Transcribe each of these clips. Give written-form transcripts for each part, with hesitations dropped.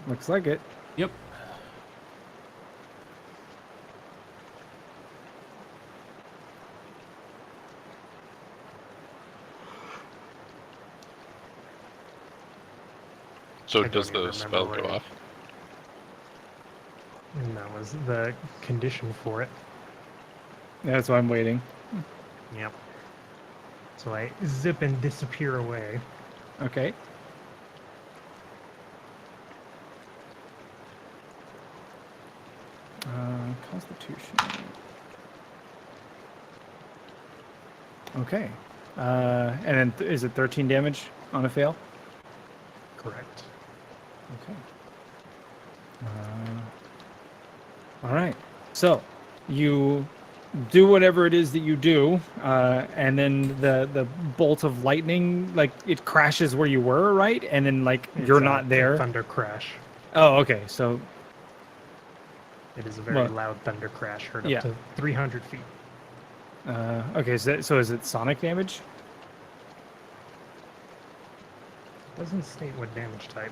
Looks like it. Yep. So I does don't even the spell remember go what off? And that was the condition for it. That's why I'm waiting. Yep. So I zip and disappear away. Okay. Constitution. Okay. And then is it 13 damage on a fail? Correct. Okay. All right. So you do whatever it is that you do, and then the bolt of lightning, like it crashes where you were, right? And then like It's you're a not there. thunder crash. Oh, okay. So It is a very Well, loud thunder crash, heard yeah. up to 300 feet. okay. So is it sonic damage? Doesn't state what damage type.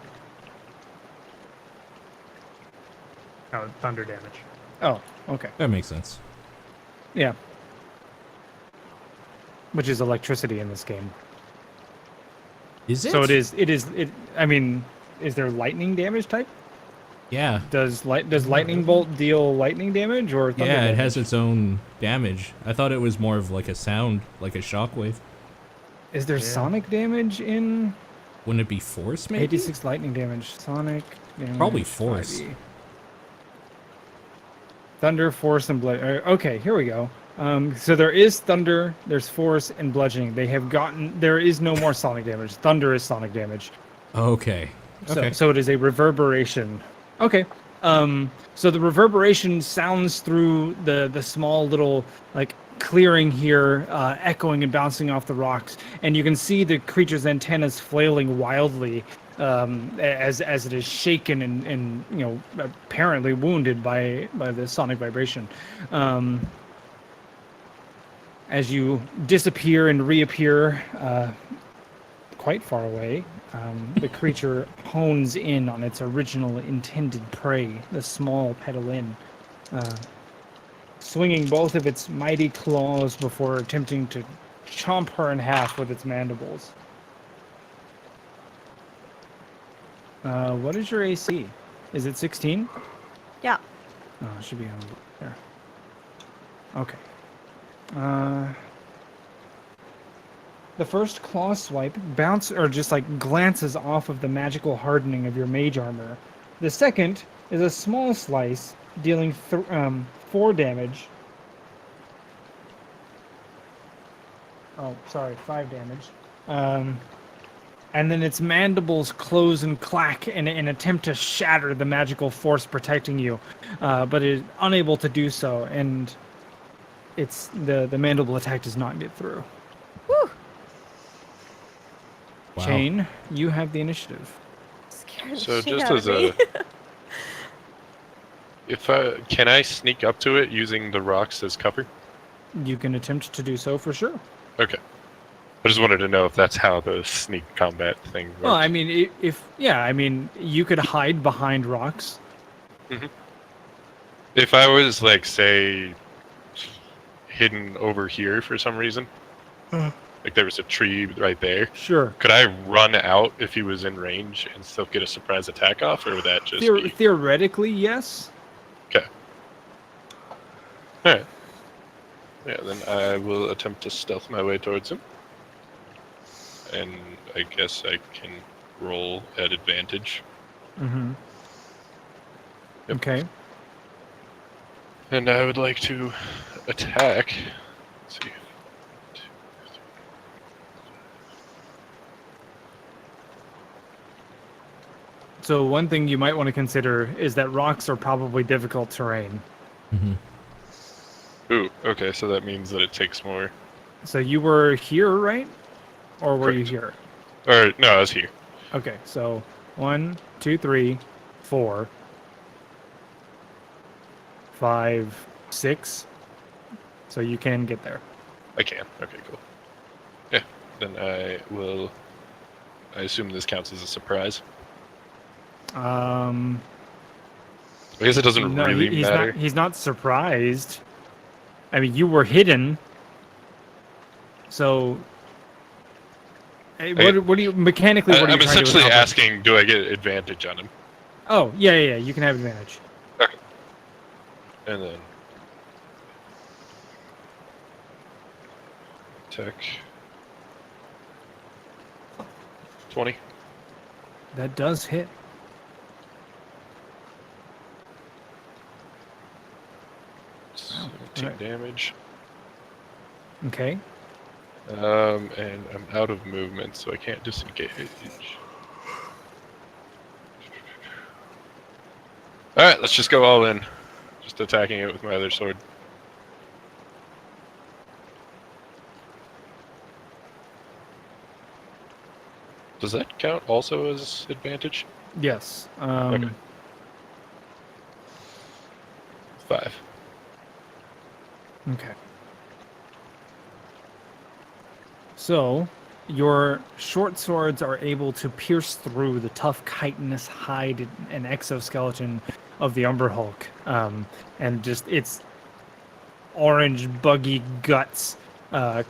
Oh, thunder damage. Oh, okay. That makes sense. Yeah. Which is electricity in this game. Is it? So it. I mean, is there lightning damage type? Yeah. Does lightning bolt deal lightning damage or thunder Yeah, it damage? has its own damage. I thought it was more of like a sound, like a shockwave. Is there Yeah. sonic damage in Wouldn't it be force, maybe? 86 lightning damage? Sonic damage. Probably force. 5e. Thunder, force, and blood. Okay, here we go. So there is thunder, there's force, and bludgeoning. They have gotten. There is no more sonic damage. Thunder is sonic damage. Okay. Okay. So it is a reverberation. Okay. So the reverberation sounds through the small little like clearing here, echoing and bouncing off the rocks, and you can see the creature's antennas flailing wildly as it is shaken and you know apparently wounded by the sonic vibration. As you disappear and reappear quite far away, the creature hones in on its original intended prey, the small petalin, swinging both of its mighty claws before attempting to chomp her in half with its mandibles. What is your AC? Is it 16? Yeah. Oh, it should be on there. Okay. The first claw swipe just like glances off of the magical hardening of your mage armor. The second is a small slice, dealing 4 damage. Oh, sorry, 5 damage. And then its mandibles close and clack in an attempt to shatter the magical force protecting you, but it is unable to do so, and the mandible attack does not get through. Whew. Wow. Chain, you have the initiative. Scared the So shit just out as of me. can I sneak up to it using the rocks as cover? You can attempt to do so for sure. Okay. I just wanted to know if that's how the sneak combat thing works. Well, I mean, you could hide behind rocks. If I was, like, say, hidden over here for some reason, like there was a tree right there, Sure. could I run out if he was in range and still get a surprise attack off, or would that just be... Theoretically, yes. Okay. Alright. Yeah, then I will attempt to stealth my way towards him. And I guess I can roll at advantage. Mm-hmm. Yep. Okay. And I would like to attack. Let's see. So one thing you might want to consider is that rocks are probably difficult terrain. Mm-hmm. Ooh, okay, so that means that it takes more. So you were here, right? Or were you Correct. here? Or, no, I was here. Okay, so 1, 2, 3, 4, 5, 6. So you can get there. I can. Okay, cool. Yeah, then I will... I assume this counts as a surprise. Um, I guess it doesn't no, really he's matter. not. He's not surprised. I mean, you were hidden. So, what do you mechanically? What are you I'm trying to essentially accomplish? asking, do I get advantage on him? Oh, yeah. You can have advantage. And then tech 20. That does hit. Wow. 17 Alright. damage. Okay. And I'm out of movement, so I can't disengage. Alright, let's just go all in. Just attacking it with my other sword. Does that count also as advantage? Yes. Okay. 5. Okay. So, your short swords are able to pierce through the tough chitinous hide and exoskeleton of the Umber Hulk, and just its orange, buggy guts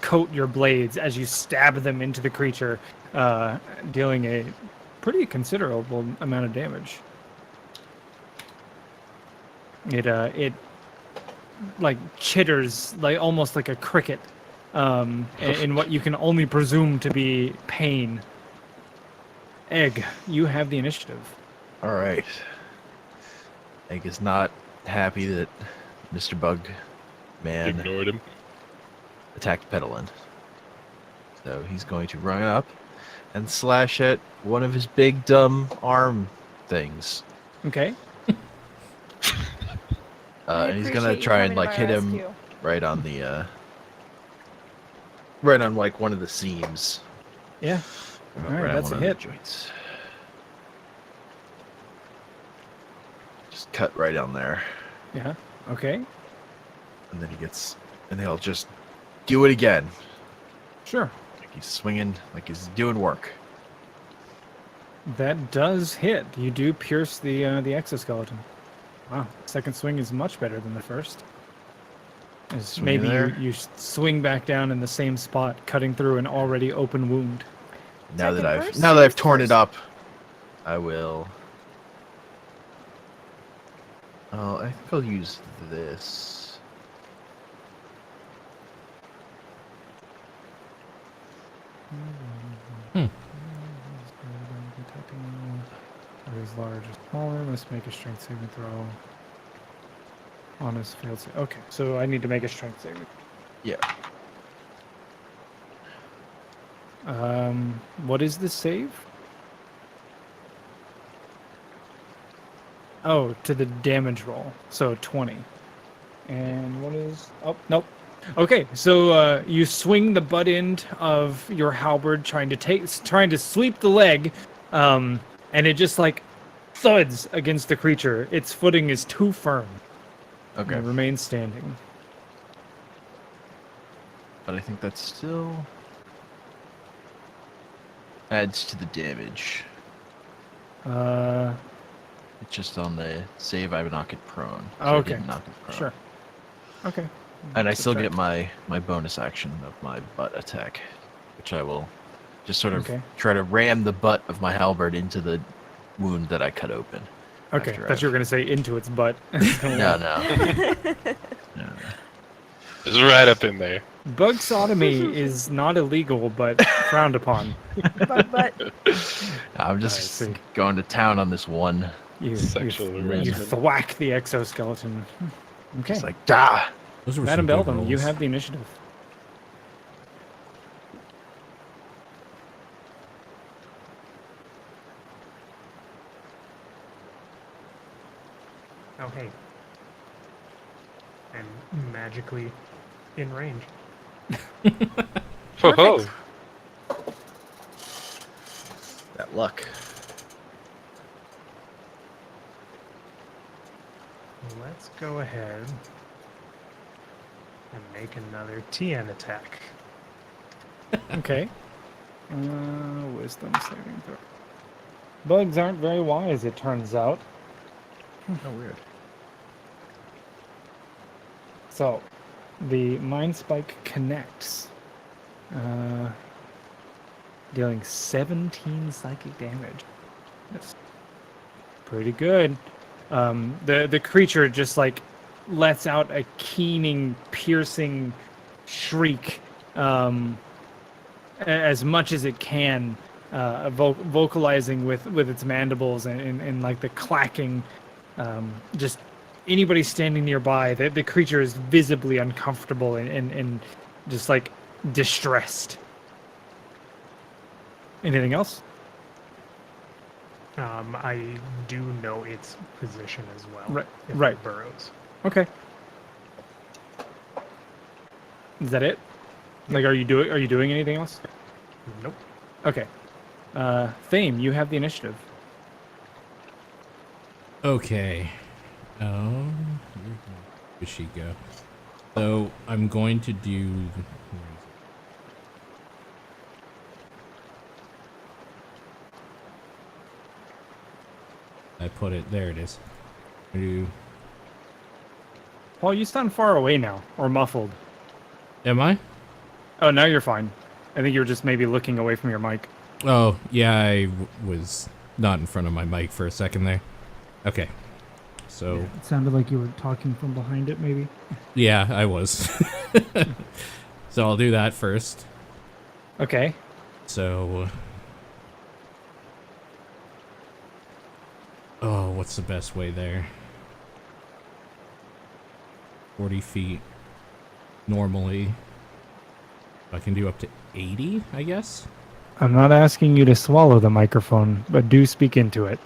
coat your blades as you stab them into the creature, dealing a pretty considerable amount of damage. It like chitters like almost like a cricket, in what you can only presume to be pain. Egg, you have the initiative. All right. Egg is not happy that Mr. Bug Man Ignored him. attacked Petalin. So he's going to run up and slash at one of his big dumb arm things. Okay. And he's gonna try and like hit him right on the right on like one of the seams. Yeah. Right All right, on that's one a of the hit. joints. Just cut right on there, Yeah. Okay. and then he gets, and he'll just do it again. Sure. Like he's swinging, like he's doing work. That does hit. You do pierce the exoskeleton. Wow. Second swing is much better than the first. As Swing maybe there. you swing back down in the same spot, cutting through an already open wound. Now that Second I've first? now that I've torn First. it up, I will. Oh, I think I'll use this. Are his large or smaller? Must make a strength saving throw. On his failed save. Okay, so I need to make a strength saving. Yeah. What is the save? Oh, to the damage roll. So 20. And what is... Oh, nope. Okay, so you swing the butt end of your halberd, trying to sweep the leg, and it just like thuds against the creature. Its footing is too firm. Okay. It remains standing. But I think that still adds to the damage. It's just on the save I would knock it prone. So I Okay. didn't knock it prone. Sure. Okay. And I still Subtract. get my bonus action of my butt attack, which I will just sort of Okay. try to ram the butt of my halberd into the wound that I cut open. Okay, after thought you were going to say into its butt. No, no. It's right up in there. Bug sodomy is not illegal, but frowned upon. But I'm I just see. going to town on this one. You Sexual you harassment. thwack the exoskeleton. Okay. It's like, da! Those were Madam some good Belvin, you rolls. have the initiative. Oh, hey. I'm magically in range. Ho ho! That luck. Let's go ahead and make another TN attack. Okay. Wisdom saving throw. Bugs aren't very wise, it turns out. Oh, weird. So, the Mind Spike connects, dealing 17 psychic damage. That's pretty good. The creature just like lets out a keening, piercing shriek, as much as it can, vocalizing with its mandibles and like the clacking. Just anybody standing nearby, the creature is visibly uncomfortable and just like distressed. Anything else? I do know its position as well. Right, if right. It burrows. Okay. Is that it? Like, are you doing anything else? Nope. Okay. Thame, you have the initiative. Okay. Where did she go? So I'm going to do. Where is it? I put it there. It is. Paul, you sound far away now, or muffled. Am I? Oh, now you're fine. I think you were just maybe looking away from your mic. Oh yeah, I was not in front of my mic for a second there. Okay. So It sounded like you were talking from behind it, maybe. yeah, I was. So I'll do that first. Okay. So, oh, what's the best way there? 40 feet. Normally, I can do up to 80, I guess. I'm not asking you to swallow the microphone, but do speak into it.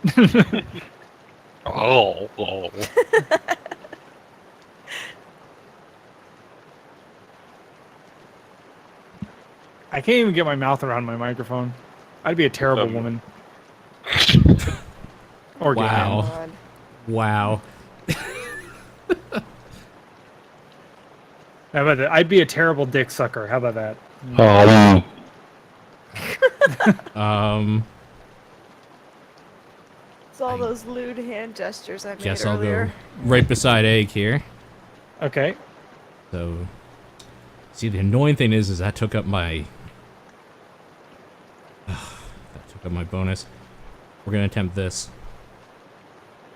Oh. I can't even get my mouth around my microphone. I'd be a terrible Um, woman. Or gay man. Wow. God. Wow. How about that? I'd be a terrible dick sucker. How about that? It's all those lewd hand gestures I made Guess I'll earlier. go right beside Egg here. Okay. So, see, the annoying thing is that took up my. That took up my bonus. We're gonna attempt this.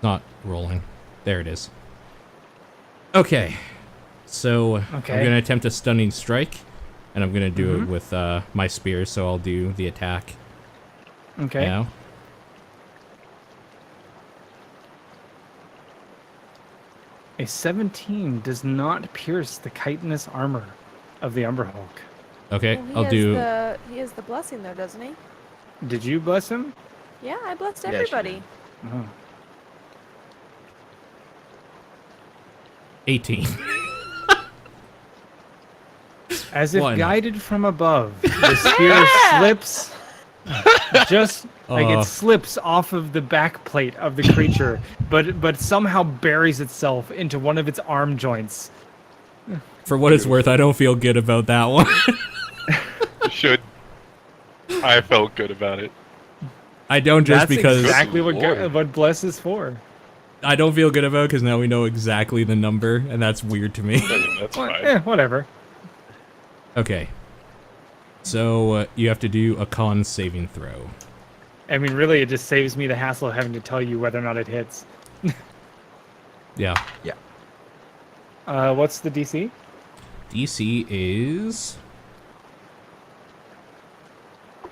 Not rolling. There it is. Okay. So Okay. I'm gonna attempt a stunning strike, and I'm gonna do it with my spear. So I'll do the attack Okay. now. A 17 does not pierce the chitinous armor of the Umberhulk. Okay, Well, I'll do. He has the blessing though, doesn't he? Did you bless him? Yeah, I blessed Yeah, she everybody. Oh. 18. As if Why not? guided from above, the spear slips, just like Oh. it slips off of the back plate of the creature, but somehow buries itself into one of its arm joints. For what it's worth, I don't feel good about that one. Should. I felt good about it. I don't just That's because exactly what Lord. what bless is for. I don't feel good about it because now we know exactly the number, and that's weird to me. I mean, that's Well, fine. whatever. Okay. So you have to do a con saving throw. I mean, really, it just saves me the hassle of having to tell you whether or not it hits. Yeah. What's the DC? DC is.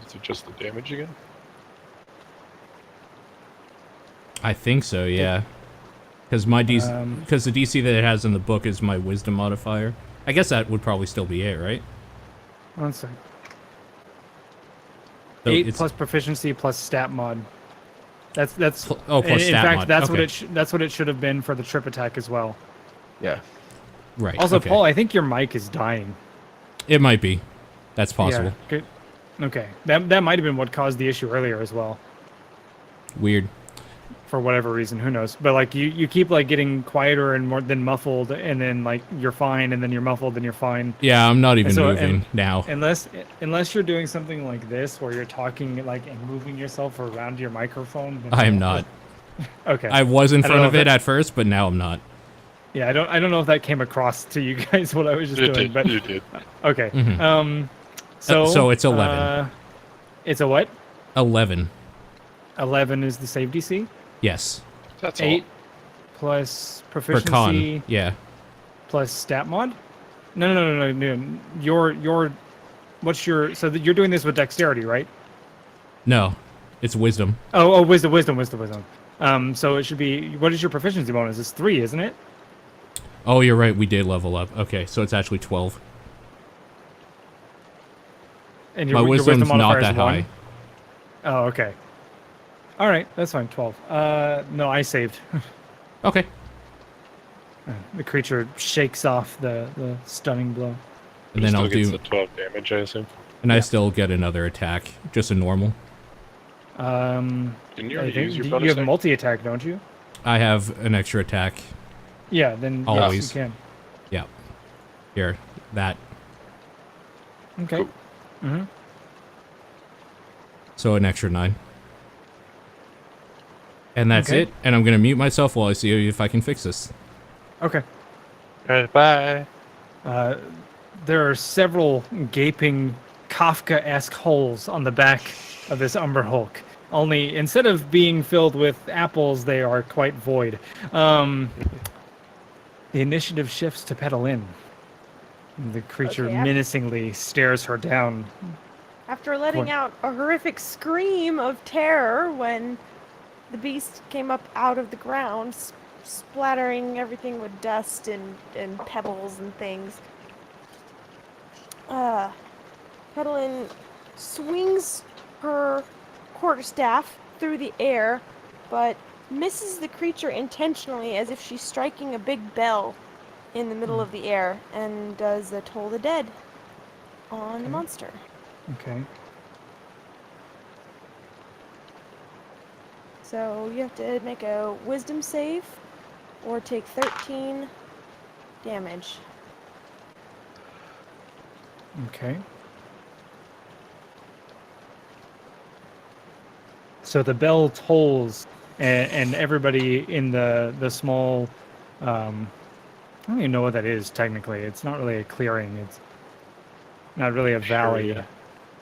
Is it just the damage again? I think so, yeah. Because my DC, because the DC that it has in the book is my wisdom modifier. I guess that would probably still be it, right? One sec. So 8 it's- plus proficiency plus stat mod. That's Oh, plus in stat fact mod. that's Okay. that's what it should have been for the trip attack as well. Yeah. Right. Also, okay. Paul, I think your mic is dying. It might be. That's possible. Yeah, good. Okay, that might have been what caused the issue earlier as well. Weird. for whatever reason. Who knows? But like you keep like getting quieter and more than muffled, and then like you're fine, and then you're muffled, and you're fine. Yeah, I'm not even And so- moving and- now. Unless you're doing something like this, where you're talking like and moving yourself around your microphone. then I am yeah. not. Okay. I was in I don't front know of if it that- at first, but now I'm not. Yeah, I don't know if that came across to you guys what I was just You doing, did. but You did. okay. Mhm. So So it's 11. It's a what? 11. 11 is the save DC. Yes. That's 8 plus For proficiency con. Yeah. plus stat mod. No. Your what's your you're doing this with dexterity, right? No. It's wisdom. Oh, wisdom. So it should be, what is your proficiency bonus? It's 3, isn't it? Oh, you're right. We did level up. Okay, so it's actually 12. And My your wisdom's wisdom not modifier is that 1? high. Oh, okay. All right, that's fine. 12. No, I saved. Okay. The creature shakes off the stunning blow. And then still I'll gets do. the 12 damage, I assume. And I still get another attack. Just a normal. Didn't you I already think use your you bonus have action? multi-attack, don't you? I have an extra attack. Yeah, then Always. yes, you can. Yeah. Here. That. Okay. Cool. Mm-hmm. So an extra 9. And that's Okay. it. And I'm going to mute myself while I see if I can fix this. Okay. Alright, bye. There are several gaping Kafka-esque holes on the back of this Umber Hulk. Only instead of being filled with apples, they are quite void. The initiative shifts to Petal in. The creature Okay, menacingly stares her down. After letting Point. out a horrific scream of terror when the beast came up out of the ground, splattering everything with dust and pebbles and things. Petalin swings her quarterstaff through the air, but misses the creature intentionally as if she's striking a big bell in the middle of the air, and does a Toll the Dead on the monster. Okay. So you have to make a wisdom save or take 13 damage. Okay. So the bell tolls, and everybody in the small, I don't even know what that is technically. It's not really a clearing. It's not really a valley. Area.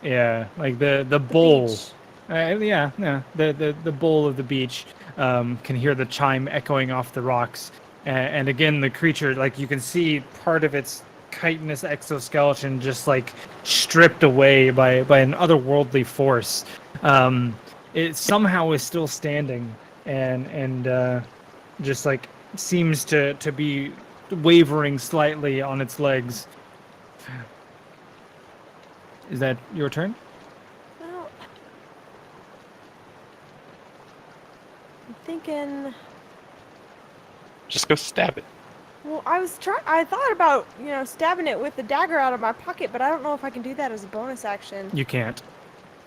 Yeah, like the bowl. beach. The bowl of the beach can hear the chime echoing off the rocks, and again the creature, like you can see part of its chitinous exoskeleton just like stripped away by an otherworldly force. It somehow is still standing and just like seems to be wavering slightly on its legs. Is that your turn? Well, I'm thinking. Just go stab it. Well, I thought about stabbing it with the dagger out of my pocket, but I don't know if I can do that as a bonus action. You can't.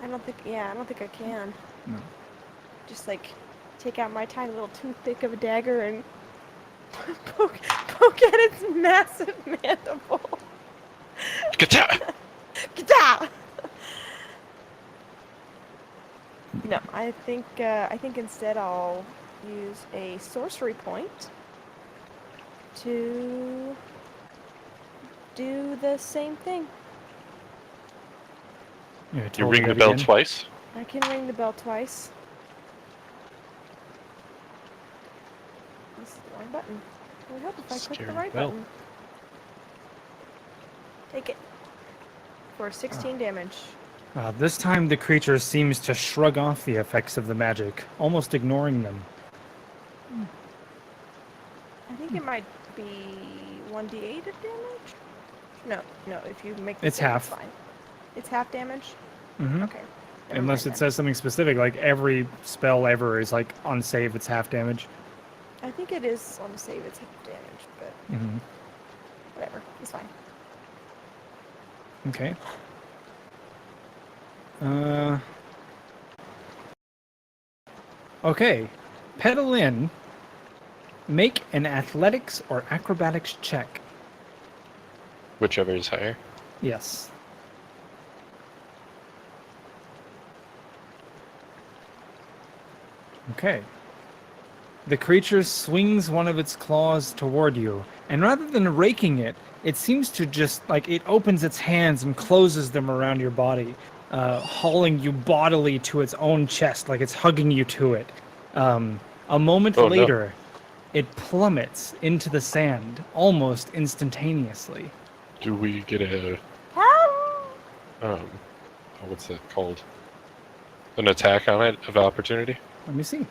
I don't think I can. No. Just like take out my tiny little toothpick of a dagger and poke at its massive mandible. Get out! Get out! No, I think instead I'll use a sorcery point to do the same thing. Yeah, You totally ring the good bell again. twice. I can ring the bell twice. This is the wrong button. It would help if I clicked the Scary right bell. button. Take it. For 16 damage. This time the creature seems to shrug off the effects of the magic, almost ignoring them. I think it might be 1d8 of damage? No, if you make the It's save, half. fine. It's half damage? Mm-hmm. Okay. never Unless mind it says something specific, like every spell ever is like on save, it's half damage. then. I think it is on the save, it's half damage, but Mm-hmm. whatever. It's fine. Okay. Okay. Pedalin, make an athletics or acrobatics check. Whichever is higher. Yes. Okay. The creature swings one of its claws toward you, and rather than raking it, it seems to just, like, it opens its hands and closes them around your body, hauling you bodily to its own chest, like it's hugging you to it. A moment Oh, no. later, it plummets into the sand, almost instantaneously. Do we get a what's that called? An attack on it of opportunity? Let me see.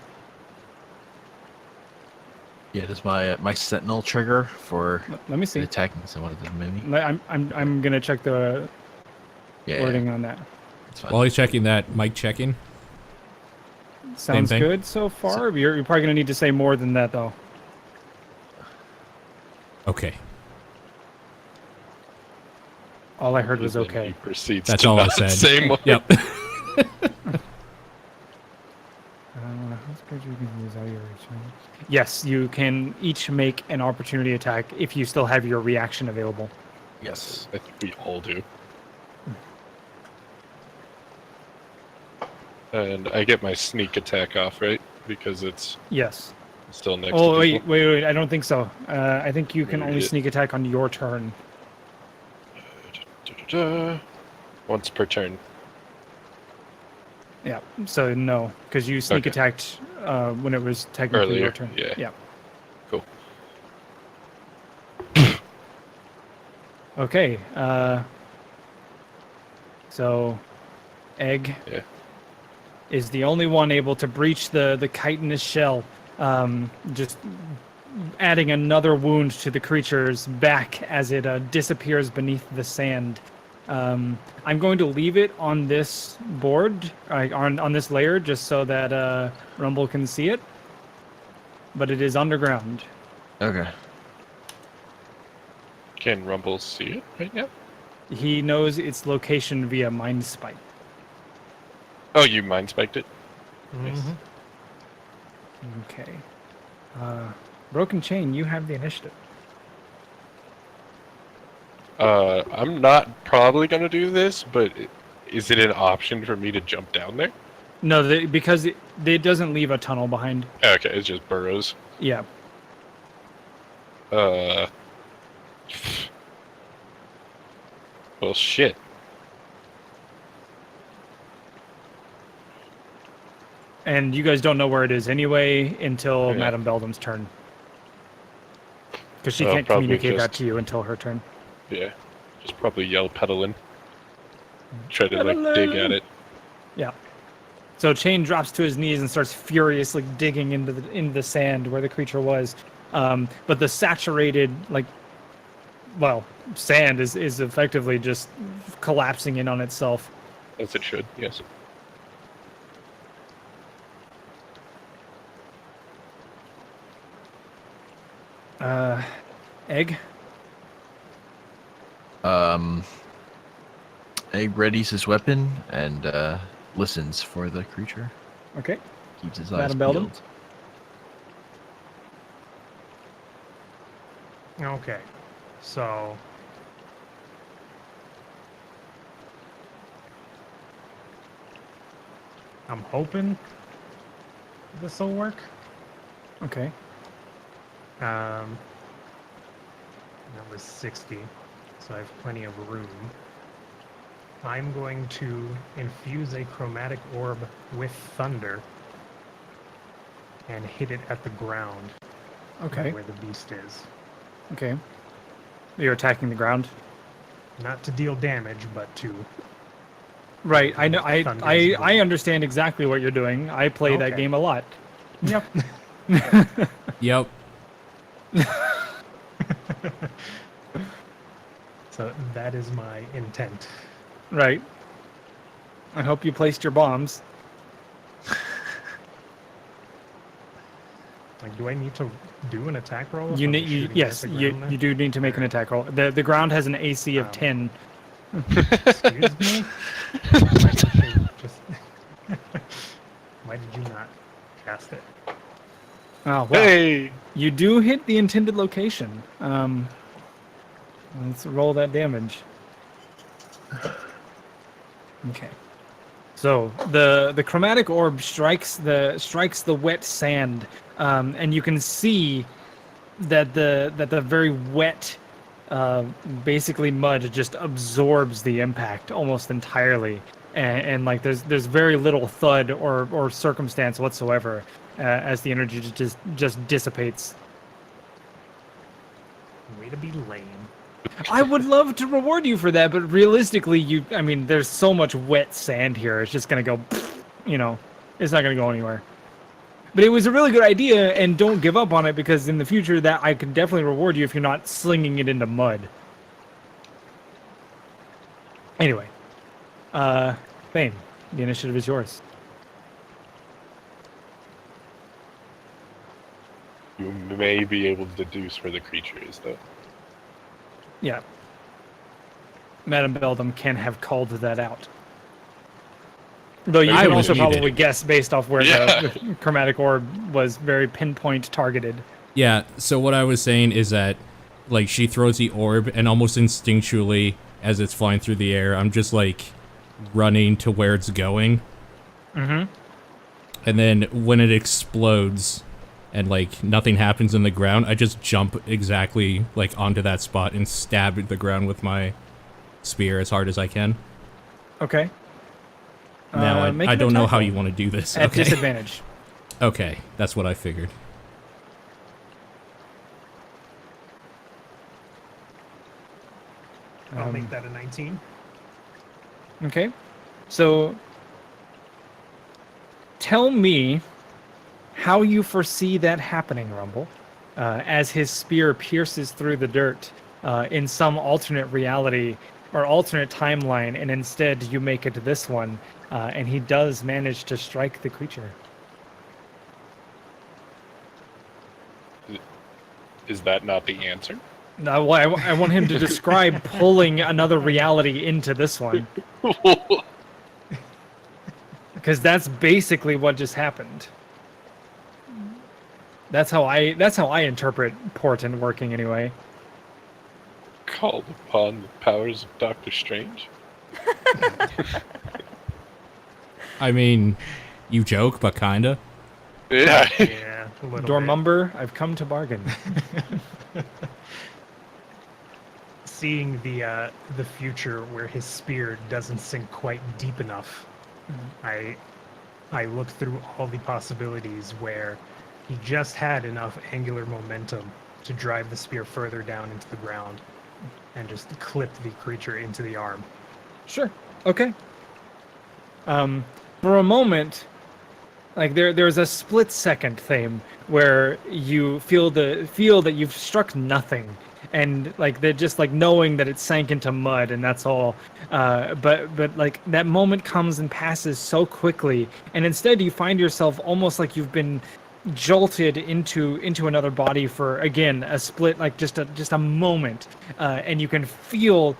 Yeah, does my sentinel trigger for Let me see. attacking someone of the enemy? I'm gonna check the Yeah, wording on that. it's fine. While he's checking that, Mike checking. Sounds thing. good so far. You're probably gonna need to say more than that though. Okay. All I heard was And then okay. He proceeds That's to all I not said. say more. Yep. Yes, you can each make an opportunity attack if you still have your reaction available. Yes. I think we all do. And I get my sneak attack off, right? Because it's Yes. still next Oh to wait, people. wait! I don't think so. I think you can Maybe only it- sneak attack on your turn. Da-da-da. Once per turn. Yeah. So no, because you sneak Okay. attacked when it was technically your Earlier, turn. yeah. Yeah. Cool. Okay. So, Egg Yeah. is the only one able to breach the chitinous shell, just adding another wound to the creature's back as it disappears beneath the sand. I'm going to leave it on this board, on this layer, just so that Rumble can see it. But it is underground. Okay. Can Rumble see it right now? He knows its location via Mind Spike. Oh, you mind spiked it? Nice. Mhm. Okay. Broken Chain, you have the initiative. I'm not probably gonna do this, but is it an option for me to jump down there? No, because it doesn't leave a tunnel behind. Okay, it's just burrows. Yeah. Well, shit. And you guys don't know where it is anyway until Yeah. Madame Beldam's turn. Because she I'll can't probably communicate that just- to you until her turn. Yeah. Just probably yell pedalin. Try to like dig at it. Yeah. So Chain drops to his knees and starts furiously digging into the sand where the creature was. But the saturated, sand is effectively just collapsing in on itself. As it should, yes. Egg? Egg readies his weapon and listens for the creature. Okay. Keeps his Madam eyes Beldam? peeled. Okay, so I'm hoping this will work. Okay. That was 60, so I have plenty of room. I'm going to infuse a chromatic orb with thunder and hit it at the ground Okay. where the beast is. Okay. You're attacking the ground? Not to deal damage, but to... Right. I know. Thunder's I going. understand exactly what you're doing. I play that Okay. game a lot. Yep. Yep. So that is my intent. Right. I hope you placed your bombs. Like, do I need to do an attack roll? if You I'm need. shooting Yes. at the You ground you do need to make an attack roll. The ground has an AC of 10. there? Excuse me? Why did you not cast it? Oh, well, Hey! you do hit the intended location. Let's roll that damage. Okay. So the chromatic orb strikes the wet sand, and you can see that the very wet, basically mud just absorbs the impact almost entirely, and like there's very little thud or circumstance whatsoever as the energy just dissipates. Way to be lame. I would love to reward you for that, but realistically, I mean, there's so much wet sand here. It's just gonna go, it's not gonna go anywhere. But it was a really good idea, and don't give up on it, because in the future, that I could definitely reward you if you're not slinging it into mud. Anyway, Thane, the initiative is yours. You may be able to deduce where the creature is, though. Yeah. Madame Beldam can have called that out. Though you I can was also muted. probably guess based off where Yeah. the chromatic orb was very pinpoint targeted. Yeah, so what I was saying is that, like, she throws the orb, and almost instinctually, as it's flying through the air, I'm just, like, running to where it's going. Mm-hmm. And then when it explodes, and, like, nothing happens in the ground, I just jump exactly, like, onto that spot and stab the ground with my spear as hard as I can. Okay. Now, Make I an don't know attack how roll. you want to do this. At Okay. disadvantage. Okay, that's what I figured. I'll make that a 19. Okay. So, tell me how you foresee that happening, Rumble, as his spear pierces through the dirt in some alternate reality or alternate timeline, and instead you make it to this one, and he does manage to strike the creature. Is that not the answer? No, well, I want him to describe pulling another reality into this one, because that's basically what just happened. That's how I interpret Portent working anyway. Called upon the powers of Doctor Strange? I mean, you joke, but kinda. Yeah. Yeah, a little bit. Dormumber, I've come to bargain. Seeing the future where his spear doesn't sink quite deep enough, I look through all the possibilities where he just had enough angular momentum to drive the spear further down into the ground and just clip the creature into the arm. Sure. Okay. For a moment, like there's a split second thing where you feel that you've struck nothing, and like they're just like knowing that it sank into mud and that's all. But like that moment comes and passes so quickly, and instead you find yourself almost like you've been jolted into another body for, again, a split, like just a moment, and you can feel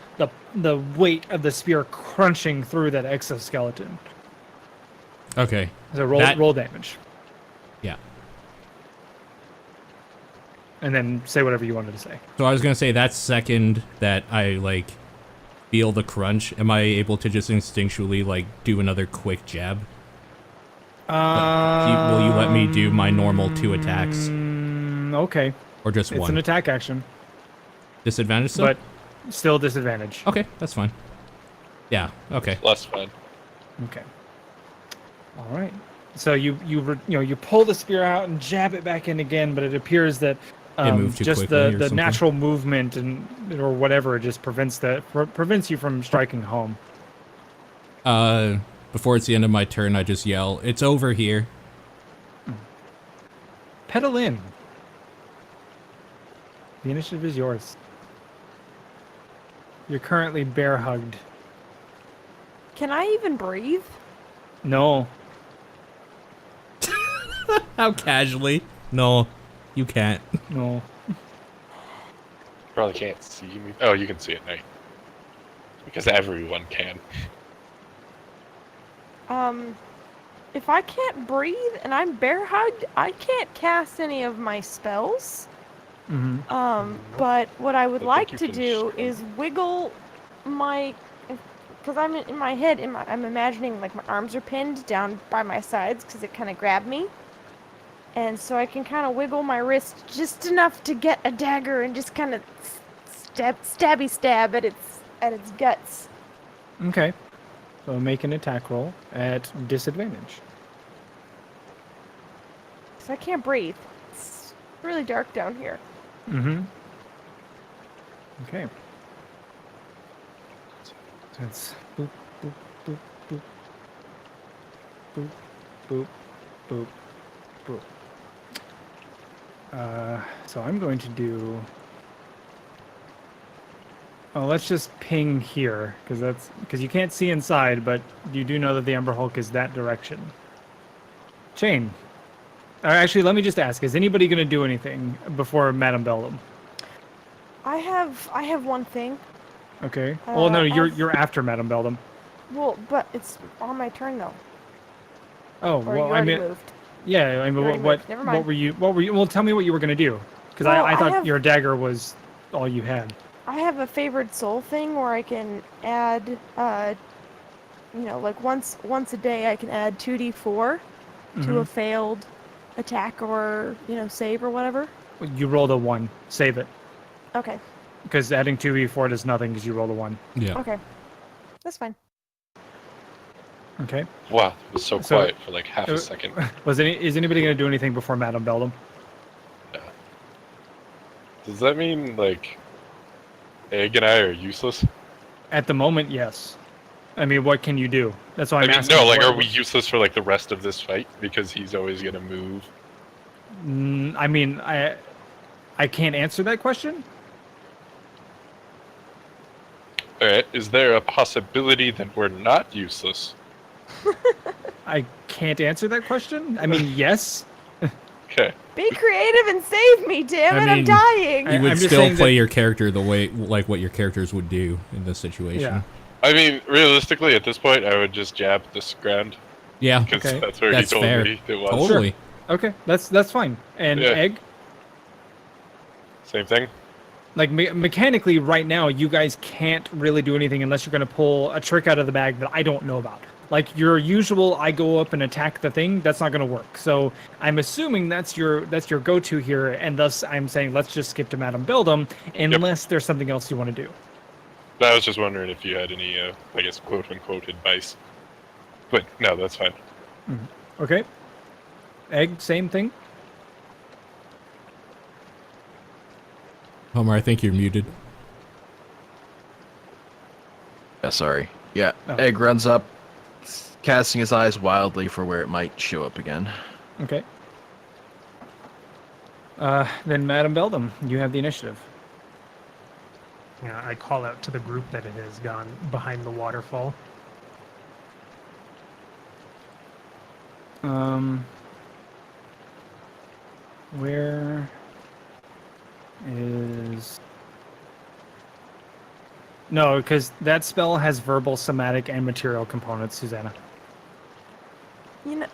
the weight of the spear crunching through that exoskeleton. Okay. So roll damage, Yeah. and then say whatever you wanted to say. So I was gonna say that second that I, like, feel the crunch, am I able to just instinctually, like, do another quick jab? Will you let me do my normal 2 attacks? Okay. Or just It's one? an attack action, Disadvantage still? but still disadvantage. Okay, that's fine. Yeah, okay. Less fun. Okay. All right. So you pull the spear out and jab it back in again, but it appears that moved too just quickly or the something. natural movement or whatever just prevents you from striking home. Before it's the end of my turn, I just yell, "It's over here." Pedal in. The initiative is yours. You're currently bear hugged. Can I even breathe? No. How casually? No, you can't. No. Probably can't see me. Oh, you can see it now. Because everyone can. if I can't breathe and I'm bear hugged, I can't cast any of my spells. But what I would I like think to you can do strum. is wiggle my, because I'm in my head, I'm imagining like my arms are pinned down by my sides because it kind of grabbed me, and so I can kind of wiggle my wrist just enough to get a dagger and just kind of stab at its guts. Okay. So make an attack roll at disadvantage. So I can't breathe. It's really dark down here. Okay. So it's boop, boop, boop, boop. Boop, boop, boop, boop. So I'm going to do... Oh, let's just ping here, because you can't see inside, but you do know that the Ember Hulk is that direction. Chain. Actually, let me just ask: is anybody going to do anything before Madame Bellum? I have one thing. Okay. Well, no, I've- you're after Madame Bellum. Well, but it's on my turn though. Oh, Or well, you I already mean, moved. yeah. I mean, You already what moved. Never what mind. were you? Well, tell me what you were going to do, because Well, I I thought have- your dagger was all you had. I have a favored soul thing where I can add, like once a day I can add 2d4 to a failed attack or save or whatever. You rolled a 1. Save it, Okay. because adding 2e4 does nothing because you rolled a 1. Yeah. Okay. That's fine. Okay. Wow, it was so So- quiet for like half uh, a second. Is anybody going to do anything before Madame Bellum? Does that mean like Egg and I are useless? At the moment, yes. I mean, what can you do? That's why I I'm mean, asking. no, like, what- are we useless for like the rest of this fight because he's always gonna move? I mean, I can't answer that question. All right, is there a possibility that we're not useless? I can't answer that question. I mean, yes. Okay. Be creative and save me, damn I it! I'm mean, dying. You would I'm just still saying play that- your character the way, like what your characters would do in this situation. Yeah. I mean, realistically, at this point, I would just jab this ground Yeah, because Okay. that's where that's he told fair. me it was. Totally. Okay, that's fine. And Yeah. Egg, Same thing. like mechanically, right now, you guys can't really do anything unless you're going to pull a trick out of the bag that I don't know about. Like your usual, I go up and attack the thing. That's not going to work. So I'm assuming that's your go-to here, and thus I'm saying let's just skip to Madame Bellum unless there's something else you want to do. I was just wondering if you had any, I guess, quote-unquote advice. But no, that's fine. Okay. Egg, same thing. Homer, I think you're muted. Yeah, sorry. Yeah, Oh. Egg runs up, casting his eyes wildly for where it might show up again. Okay. Then Madame Bellum, you have the initiative. I call out to the group that it has gone behind the waterfall. Where is... No, because that spell has verbal, somatic, and material components, Susanna. You know,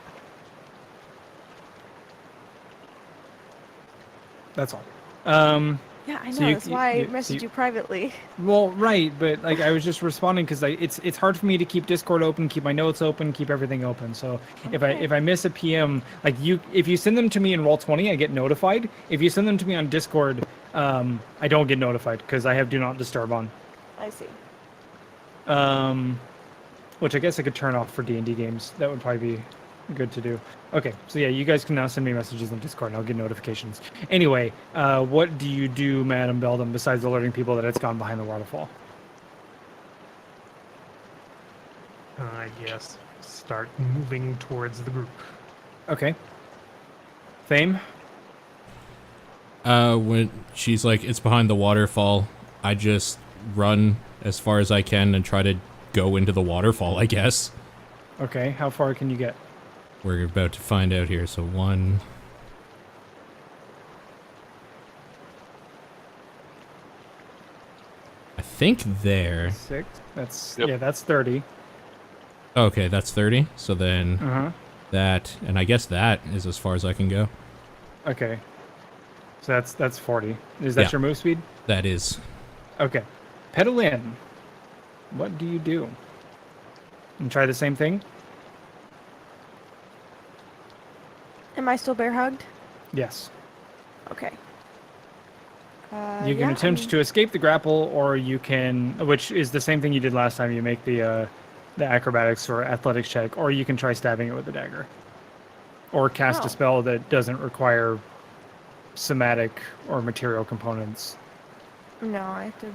That's all. yeah, I know. So you- That's why I you- messaged you- you privately. Well, right, but like I was just responding because it's hard for me to keep Discord open, keep my notes open, keep everything open. So if I miss a PM, like if you send them to me in Roll20, I get notified. If you send them to me on Discord, I don't get notified because I have Do Not Disturb on. I see. Which I guess I could turn off for D&D games. That would probably be good to do. Okay, so yeah, you guys can now send me messages on Discord and I'll get notifications. Anyway, what do you do, Madame Bellum, besides alerting people that it's gone behind the waterfall? I guess start moving towards the group. Okay. Fame? When she's like, it's behind the waterfall, I just run as far as I can and try to go into the waterfall, I guess. Okay, how far can you get? We're about to find out here, so 1... I think there. 6. That's Yep. yeah, that's 30. Okay, that's 30. So then Uh-huh. That, and I guess that is as far as I can go. Okay. So that's 40. Is that Yeah. your move speed? That is. Okay. Pedal in. What do you do? And try the same thing? Am I still bear hugged? Yes. Okay. You can attempt to escape the grapple, or you can, which is the same thing you did last time. You make the acrobatics or athletics check, or you can try stabbing it with a dagger, or cast Oh. a spell that doesn't require somatic or material components. No, I have to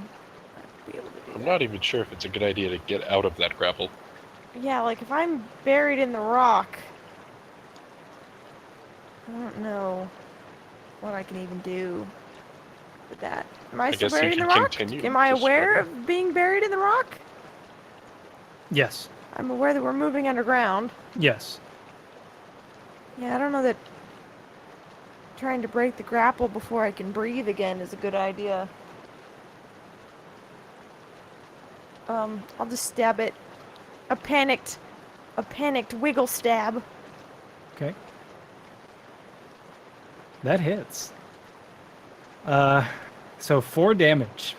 be able to do I'm that. not even sure if it's a good idea to get out of that grapple. Yeah, like if I'm buried in the rock, I don't know what I can even do with that. Am I still guess you buried in the can rock? continue Am I to aware struggle. of being buried in the rock? Yes. I'm aware that we're moving underground. Yes. Yeah, I don't know that trying to break the grapple before I can breathe again is a good idea. I'll just stab it. A panicked wiggle stab. Okay. That hits. So 4 damage.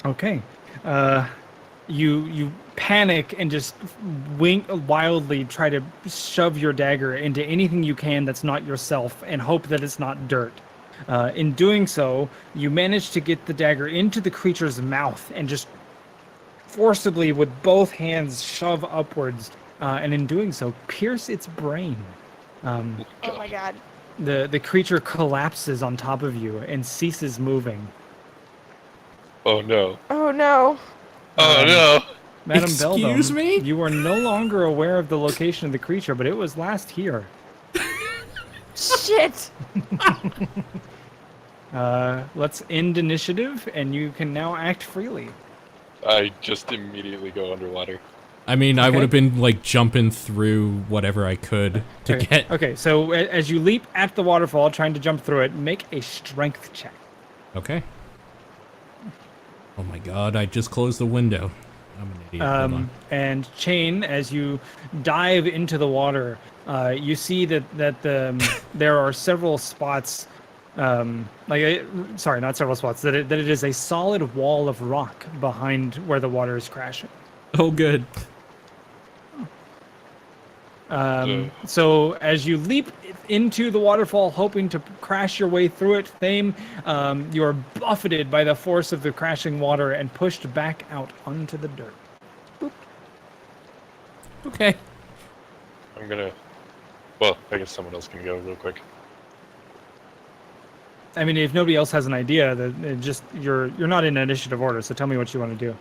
Okay. You panic and just wildly try to shove your dagger into anything you can that's not yourself and hope that it's not dirt. In doing so, you manage to get the dagger into the creature's mouth and just forcibly with both hands shove upwards, and in doing so, pierce its brain. Oh my god. The creature collapses on top of you and ceases moving. Oh no. Oh no. Oh no! Madam Excuse Beldam, me? you are no longer aware of the location of the creature, but it was last here. Shit! Let's end initiative, and you can now act freely. I just immediately go underwater. I mean, I Okay. would have been like jumping through whatever I could to get. Okay, so as you leap at the waterfall, trying to jump through it, make a strength check. Okay. Oh my god, I just closed the window. I'm an idiot. Hold on. And Chain, as you dive into the water, you see that there are several spots, sorry, not several spots, that it is a solid wall of rock behind where the water is crashing. Oh, good. So as you leap into the waterfall, hoping to crash your way through it, Thame, you are buffeted by the force of the crashing water and pushed back out onto the dirt. Okay. I'm gonna... Well, I guess someone else can go real quick. I mean, if nobody else has an idea, you're not in initiative order. So tell me what you want to do.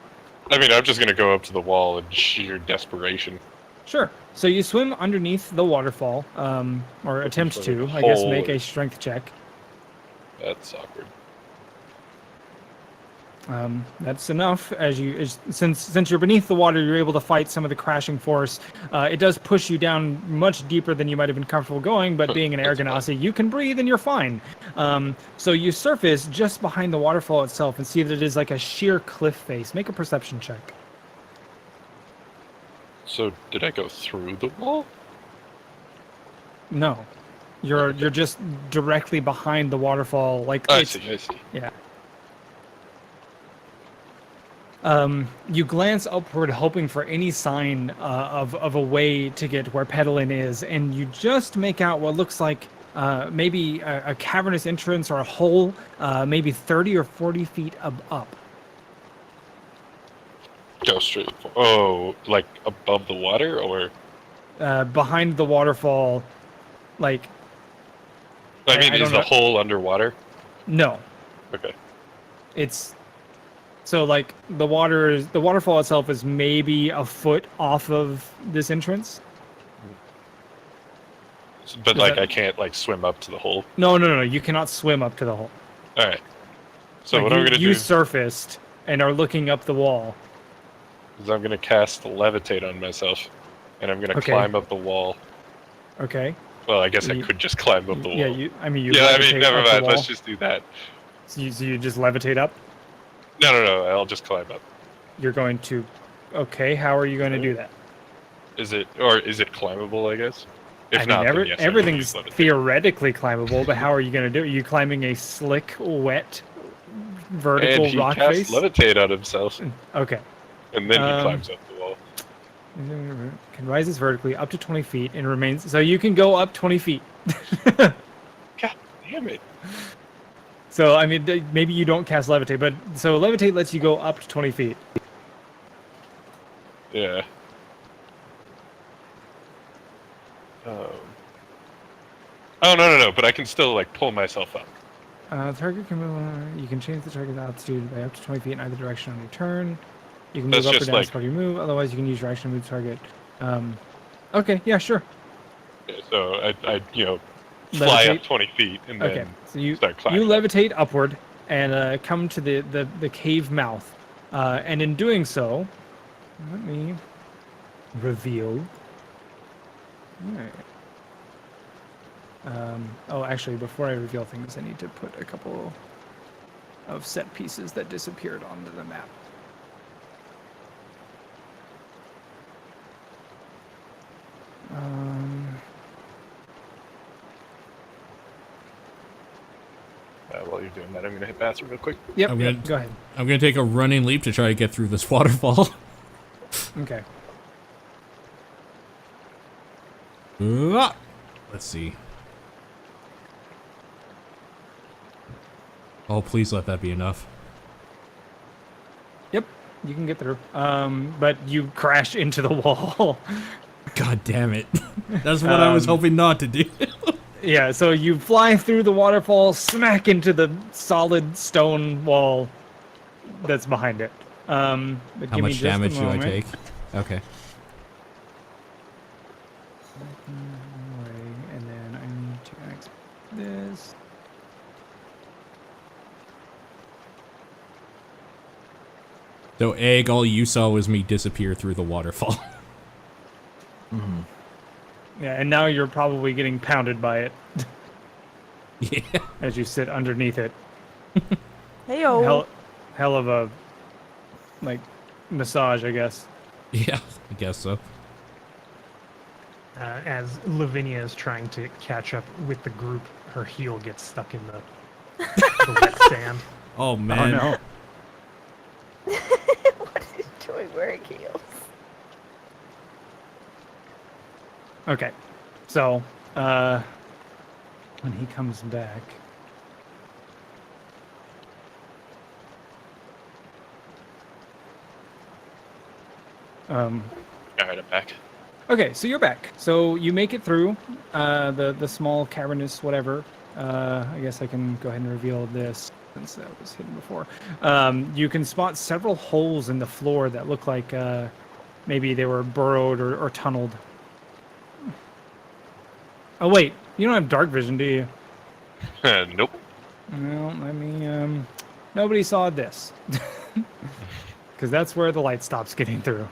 I mean, I'm just gonna go up to the wall in sheer desperation. Sure. So you swim underneath the waterfall, or attempt for to. the I guess hole. make a strength check. That's awkward. That's enough. Since you're beneath the water, you're able to fight some of the crashing force. It does push you down much deeper than you might have been comfortable going, but being an air That's fine. ganassi, you can breathe and you're fine. So you surface just behind the waterfall itself and see that it is like a sheer cliff face. Make a perception check. So, did I go through the wall? No, you're just directly behind the waterfall. Like I it's- see, I see. Yeah. You glance upward, hoping for any sign of a way to get where Pedalin is, and you just make out what looks like maybe a cavernous entrance or a hole, maybe 30 or 40 feet up. Go straight for... Oh, like above the water, or... Behind the waterfall, like, I mean, I is don't the know. hole underwater? no. Okay. It's so like the waterfall itself is maybe a foot off of this entrance. But, Is like, that- I can't, like, swim up to the hole? No. You cannot swim up to the hole. Alright. So Like, what I'm gonna you do surfaced and are looking up the wall. is I'm gonna cast Levitate on myself, and I'm gonna Okay. climb up the wall. Okay. Well, I guess I You- could just climb up the wall. Yeah. You yeah, levitate never up the mind. wall. Let's just do that. So you just levitate up. No, I'll just climb up. You're going to. Okay. How are you going to do that? Is it climbable? I guess. If I mean, not, then yes, I will everything's use levitate. theoretically climbable, but how are you going to do it? Are you climbing a slick, wet, vertical And he rock casts face? levitate on himself, Okay. and then he Um, climbs up the wall. Can rises vertically up to 20 feet and remains. So you can go up 20 feet. God damn it! So, I mean, maybe you don't cast levitate, but so levitate lets you go up to 20 feet. Yeah. Oh no! But I can still like pull myself up. Target can move. You can change the target's altitude by up to 20 feet in either direction on your turn. You can That's move up or just down like- as part of your move. Otherwise, you can use your action to move target. Okay, yeah, sure. Yeah, so I fly Levitate? up 20 feet and Okay, then so you start climbing. levitate upward and come to the cave mouth, and in doing so, let me reveal. Alright. Oh, actually, before I reveal things, I need to put a couple of set pieces that disappeared onto the map. While you're doing that, I'm gonna hit bathroom real quick. Yep, I'm yep, gonna- go ahead. I'm gonna take a running leap to try to get through this waterfall. Okay. Ah! Let's see. Oh, please let that be enough. Yep, you can get through. But you crash into the wall. God damn it. That's what I was hoping not to do. Yeah, so you fly through the waterfall, smack into the solid stone wall that's behind it. But How give me much just a damage do I moment. take? Okay. And then I need to exit this. So, Egg, all you saw was me disappear through the waterfall. Mhm. Yeah, and now you're probably getting pounded by it Yeah. as you sit underneath it. Heyo. Hell of a like massage, I guess. Yeah, I guess so. As Lavinia is trying to catch up with the group, her heel gets stuck in the wet sand. Oh, Oh man. no. What is he doing wearing heels? Okay, so when he comes back, All right, I'm back. okay, so you're back. So you make it through the small cavernous whatever. I guess I can go ahead and reveal this since that was hidden before. You can spot several holes in the floor that look like maybe they were burrowed or tunneled. Oh wait, you don't have dark vision, do you? Nope. Well, I mean, nobody saw this. Because that's where the light stops getting through.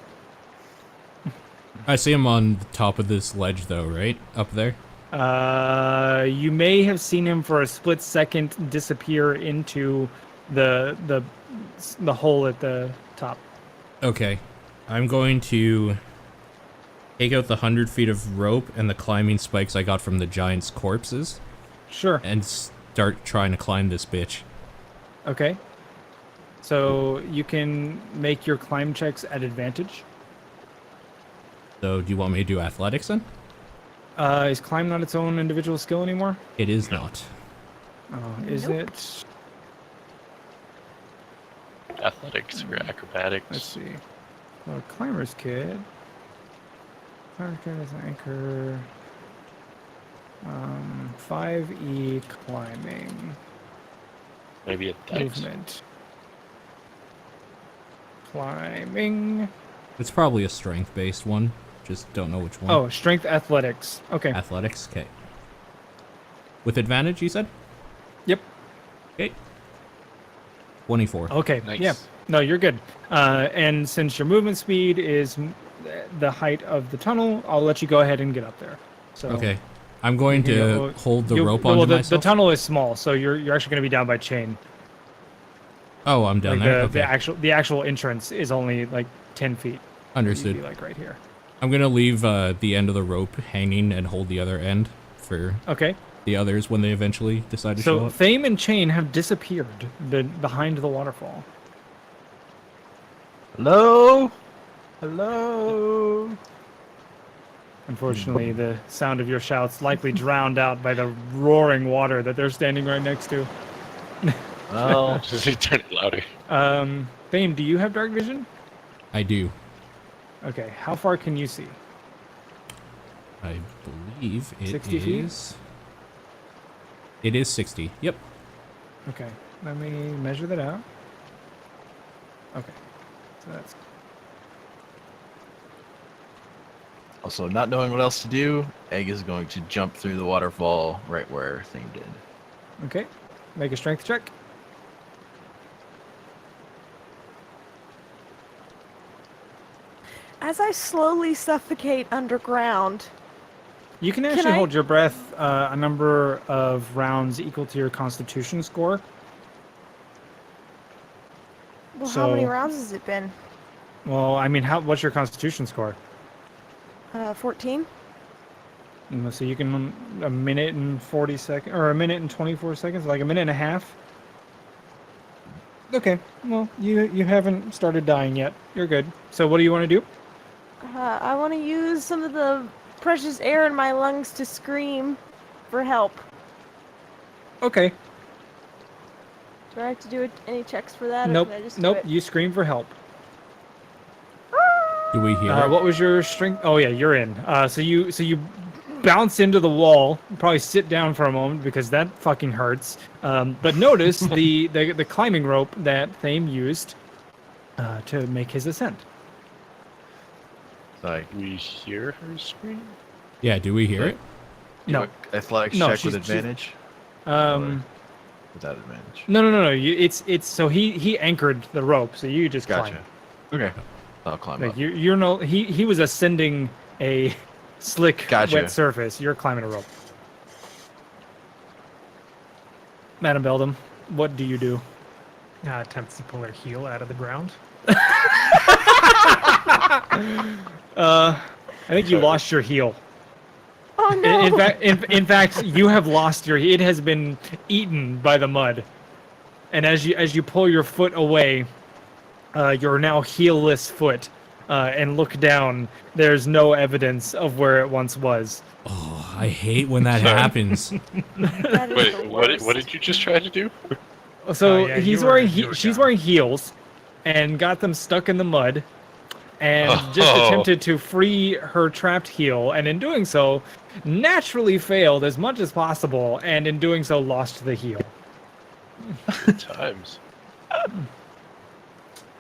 I see him on the top of this ledge, though, right? Up there? You may have seen him for a split second disappear into the hole at the top. Okay. I'm going to take out the 100 feet of rope and the climbing spikes I got from the giant's corpses Sure. and start trying to climb this bitch. Okay. So you can make your climb checks at advantage. So, do you want me to do athletics then? Is climb not its own individual skill anymore? It is not. Oh, is Nope. it? Athletics or acrobatics. Let's see. Well, climber's kit. Climber's kit is an anchor. 5e climbing. Maybe a dex. Movement. Climbing. It's probably a strength-based one. Just don't know which one. Oh, strength athletics. Okay. Athletics? Okay. With advantage, you said? Yep. Okay. 24. Okay. Nice. Yeah. No, you're good. And since your movement speed is the height of the tunnel, I'll let you go ahead and get up there. So Okay. I'm going you can to go- hold the you'll- rope well, onto the myself. tunnel is small, so you're actually going to be down by chain. Oh, I'm down Like there? the Okay. actual entrance is only like 10 feet. You'd Understood. be like right here. I'm gonna leave the end of the rope hanging and hold the other end for Okay. the others when they eventually decide to show So up. Fame and Chain have disappeared behind the waterfall. Hello? Hello? Unfortunately, the sound of your shouts likely drowned out by the roaring water that they're standing right next to. Well, Just turn it louder. Fame, do you have dark vision? I do. Okay, how far can you see? I believe it 60 feet? is. It is 60. Yep. Okay, let me measure that out. Okay, so that's also, not knowing what else to do, Egg is going to jump through the waterfall right where Thing did. okay. Make a strength check. As I slowly suffocate underground, You can actually I- hold your breath a number of rounds equal to your Constitution score. well, how many So- rounds has it been? Well, I mean, what's your Constitution score? 14? So you can a minute and 40 seconds, or a minute and 24 seconds, like a minute and a half. Okay, well, you haven't started dying yet. You're good. So what do you want to do? I want to use some of the precious air in my lungs to scream for help. Okay. Do I have to do any checks for that? Nope. Or can I just do Nope. it? You scream for help. Do we hear it? What was your strength? Oh yeah, you're in. So you bounce into the wall. Probably sit down for a moment because that fucking hurts. But notice the climbing rope that Thame used to make his ascent. Like, We hear her scream? Yeah, do we hear it? No. athletics No, check she's- with she's- advantage? Without advantage. No. It's so he anchored the rope, so you just Gotcha. climb. Okay. I'll climb Like up. you're no he was ascending a slick Gotcha. wet surface. You're climbing a rope. Madam Beldam, what do you do? Attempts to pull her heel out of the ground. I think you lost your heel. Oh no! In fact, you have lost your. It has been eaten by the mud, and as you pull your foot away, your now heelless foot, and look down, there's no evidence of where it once was. Oh, I hate when that Sorry. happens. That is Wait, the what worst. did you just try to do? So yeah, he's you were- wearing you were she's down. wearing heels, and got them stuck in the mud, and just Oh. attempted to free her trapped heel, and in doing so, naturally failed as much as possible, and in doing so, lost the heel. Good times.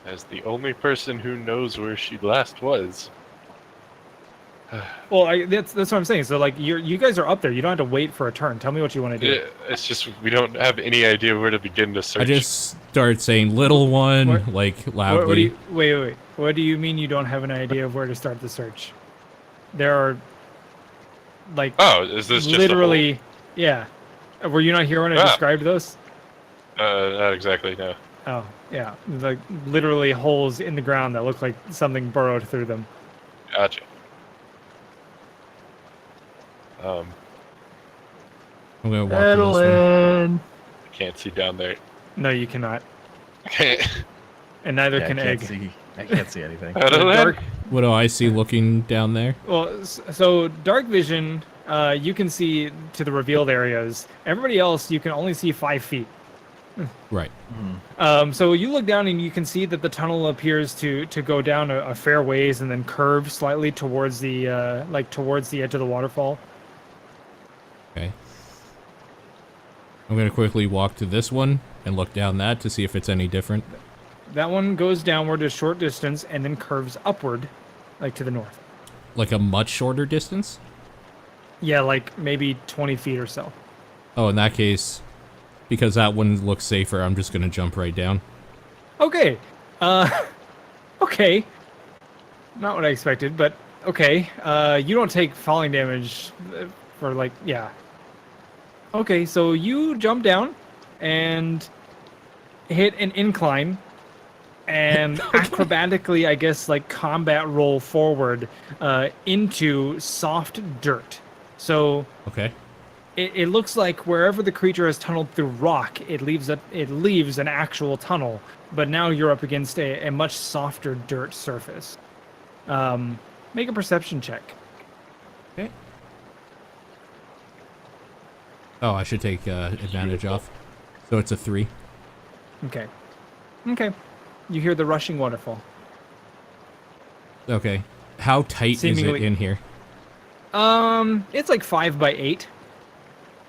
As the only person who knows where she last was. Well, that's what I'm saying. So like you guys are up there. You don't have to wait for a turn. Tell me what you want to do. Yeah, it's just we don't have any idea where to begin to search. I just start saying "little one" What? like What do loudly. you, wait. What do you mean you don't have an idea of where to start the search? There are like Oh, is this just literally, yeah. Were you not here when I Ah. described those? not exactly, no. Oh, yeah. Like literally holes in the ground that look like something burrowed through them. Gotcha. I'm gonna walk to this one. Madeline! I can't see down there. No, you cannot, Okay. and neither Yeah, can I Egg. can't see. I can't see anything. Dark. What do I see looking down there? Well, so dark vision, you can see to the revealed areas. Everybody else, you can only see 5 feet. Right. So you look down and you can see that the tunnel appears to go down a fair ways and then curve slightly towards the towards the edge of the waterfall. Okay. I'm gonna quickly walk to this one and look down that to see if it's any different. That one goes downward a short distance and then curves upward, like to the north. Like a much shorter distance? Yeah, like maybe 20 feet or so. Oh, in that case, because that one looks safer, I'm just gonna jump right down. Okay. Okay. Not what I expected, but okay. You don't take falling damage for like, yeah. Okay, so you jump down and hit an incline and acrobatically, I guess, like combat roll forward into soft dirt. So Okay. it looks like wherever the creature has tunneled through rock, it leaves an actual tunnel. But now you're up against a much softer dirt surface. Make a perception check. Okay. Oh, I should take advantage off. So it's a 3. Okay. Okay. You hear the rushing waterfall. Okay. How tight is it Seemingly- in here? It's like 5 by 8.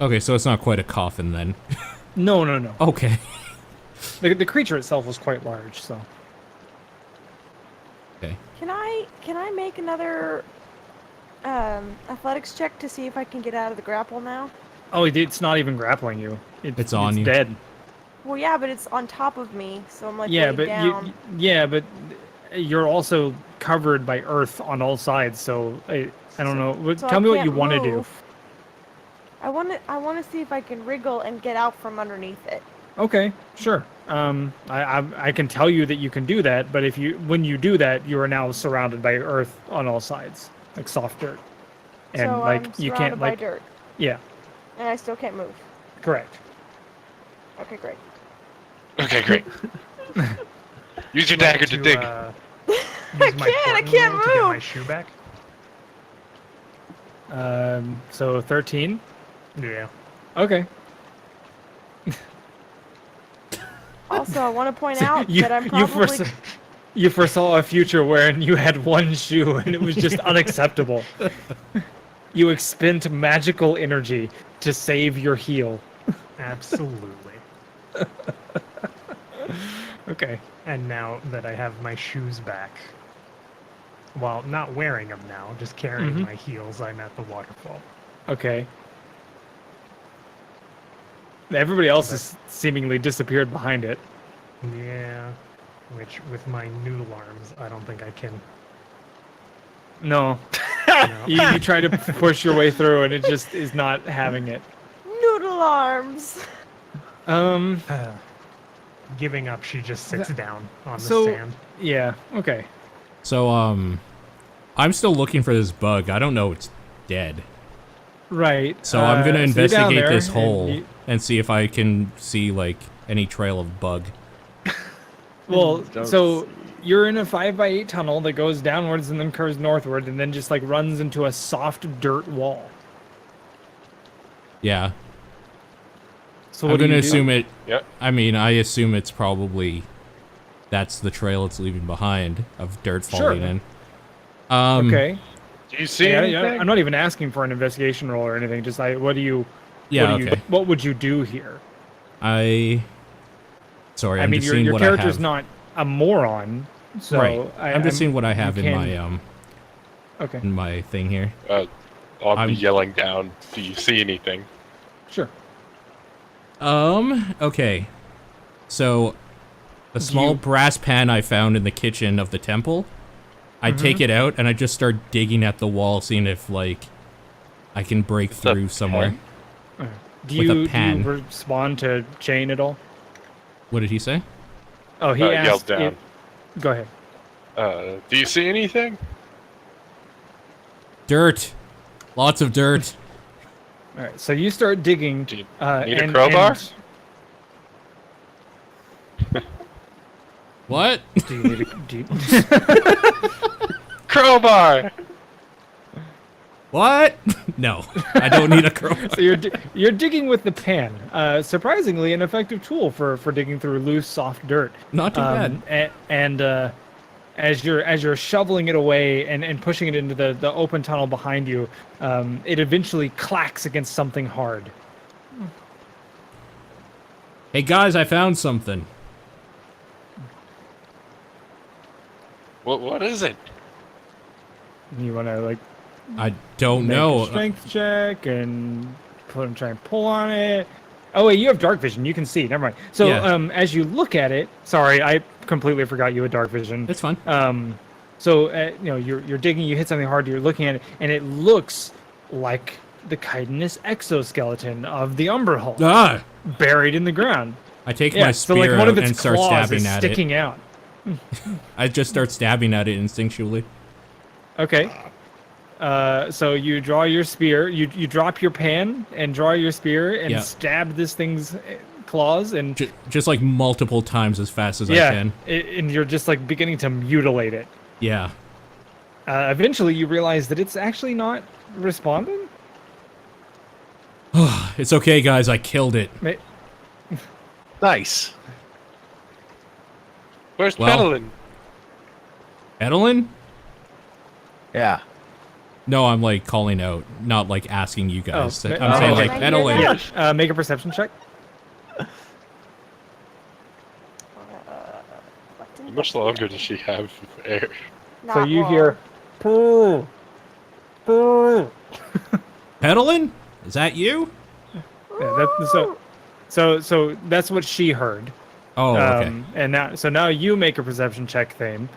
Okay, so it's not quite a coffin then. No, no, no. Okay. The creature itself was quite large, so. Okay. Can I make another athletics check to see if I can get out of the grapple now? Oh, it's not even grappling you. It's on you. Dead. Well, yeah, but it's on top of me, so I'm like Yeah, laid but down. but you're also covered by earth on all sides. So I don't know. So Tell I me what can't you want to do. move. I want to see if I can wriggle and get out from underneath it. Okay, sure. I can tell you that you can do that, but when you do that, you are now surrounded by earth on all sides, like soft dirt, and so like I'm you surrounded can't by like dirt, yeah, and I still can't move. correct. Okay, great. Okay, great. Use your dagger to dig. Use my I portal can't roll to get my move. shoe back. So 13. Yeah. Okay. Also, I want to point out you, that I'm you, probably you foresaw a future wherein you had one shoe and it was just unacceptable. You expend magical energy to save your heel. Absolutely. Okay. And now that I have my shoes back, while not wearing them now, just carrying Mhm. my heels, I'm at the waterfall. Okay. Everybody else has seemingly disappeared behind it. Yeah. Which, with my noodle arms, I don't think I can. No. No. You try to push your way through and it just is not having it. noodle arms. Giving up, she just sits down on the So, sand. yeah, okay. So, I'm still looking for this bug. I don't know it's dead. Right. So I'm gonna so you're down investigate there, this and hole and see if I can see, like, any trail of bug. Well, Don't so see. you're in a 5 by 8 tunnel that goes downwards and then curves northward and then just like runs into a soft dirt wall. Yeah. So I'm what do gonna you do? assume it. Yep. I mean, I assume it's probably that's the trail it's leaving behind of dirt falling Sure. in. Okay. Do you see Yeah, anything? yeah. I'm not even asking for an investigation roll or anything. Just like, what do you? Yeah. what do Okay. what would you do here? Sorry, I I'm mean, just seeing your what I character's have. not a moron, so Right. I'm just seeing what I you have in can- my Okay. in my thing here. I'll I'm- be yelling down. Do you see anything? Sure. Okay. So, a small you- brass pan I found in the kitchen of the temple. I Mm-hmm. take it out and I just start digging at the wall, seeing if, like, I can break a through somewhere. pen? Do With a you pen. respond to Chain at all? What did he say? Oh, he Yelled asked. down. Go ahead. Do you see anything? Dirt. Lots of dirt. All right. So you start digging. Do you and- need a crowbar? What? Do you need a? Do you, Crowbar! What? No, I don't need a crowbar. so you're digging with the pan. Surprisingly, an effective tool for digging through loose, soft dirt. Not too bad. And as you're shoveling it away and pushing it into the open tunnel behind you, it eventually clacks against something hard. Hey guys, I found something. What is it? You want to like I don't make know. a strength check and try and pull on it. Oh wait, you have dark vision. You can see. Never mind. So Yeah. as you look at it, sorry, I completely forgot you had dark vision. It's fine. So you're digging. You hit something hard. You're looking at it, and it looks like the chitinous exoskeleton of the Umber Hulk Ah! buried in the ground. I take Yeah, my so spear like one out of its and start claws stabbing is at it. sticking out. I just start stabbing at it instinctually. Okay. So you draw your spear. You drop your pan and draw your spear and Yeah. stab this thing's claws and Just like multiple times as fast as I yeah, can. and you're just like beginning to mutilate it. Yeah. Eventually, you realize that it's actually not responding. It's okay, guys. I killed it. Nice. Where's Well- Petalin? Edelyn? Yeah. No, I'm like calling out, not like asking you guys. Oh, I'm saying like okay. Edelyn. Yeah. Make a perception check. How much longer does she have of air? So you hear, poo, poo. Edelyn? Is that you? Yeah, so that's what she heard. Oh, okay. And now you make a perception check, Thane,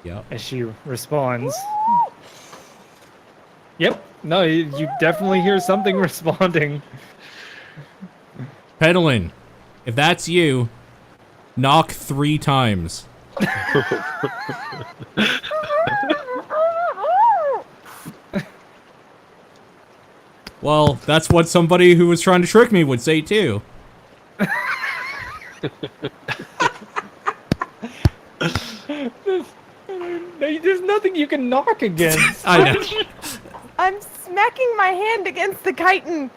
Yep. as she responds. Yep. No, you definitely hear something responding. Edelyn, if that's you, knock 3 times. Well, that's what somebody who was trying to trick me would say too. There's nothing you can knock against. I know. I'm smacking my hand against the chitin.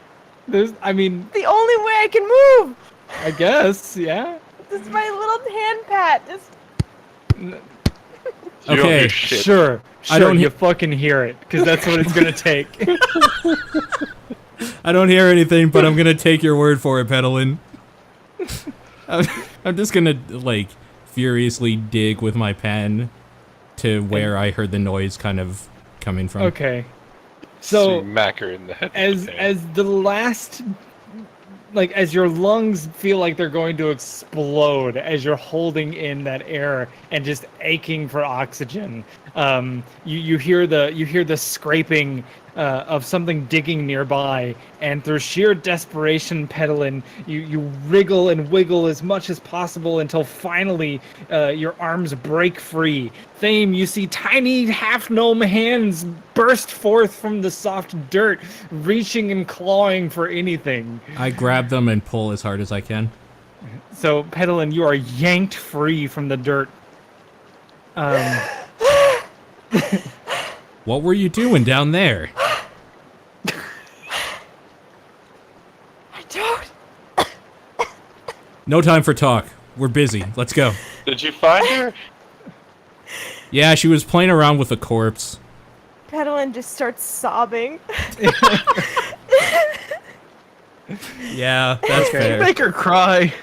I mean, The only way I can move. I guess, yeah. This is my little hand pat. Just You don't Okay, hear shit. Sure, I don't you he- fucking hear it, because that's what it's gonna take. I don't hear anything, but I'm gonna take your word for it, Petalin. I'm just gonna like furiously dig with my pen to where I heard the noise kind of coming from. Okay. So Smack her in the head. with as the pan. as the last, like as your lungs feel like they're going to explode as you're holding in that air and just aching for oxygen, you hear the scraping of something digging nearby, and through sheer desperation, Petalin, you wriggle and wiggle as much as possible until finally your arms break free. Thame, you see tiny half-gnome hands burst forth from the soft dirt, reaching and clawing for anything. I grab them and pull as hard as I can. So, Petalin, you are yanked free from the dirt. What were you doing down there? I don't. No time for talk. We're busy. Let's go. Did you find her? Yeah, she was playing around with a corpse. Petalin just starts sobbing. Yeah, that's fair. Make her cry.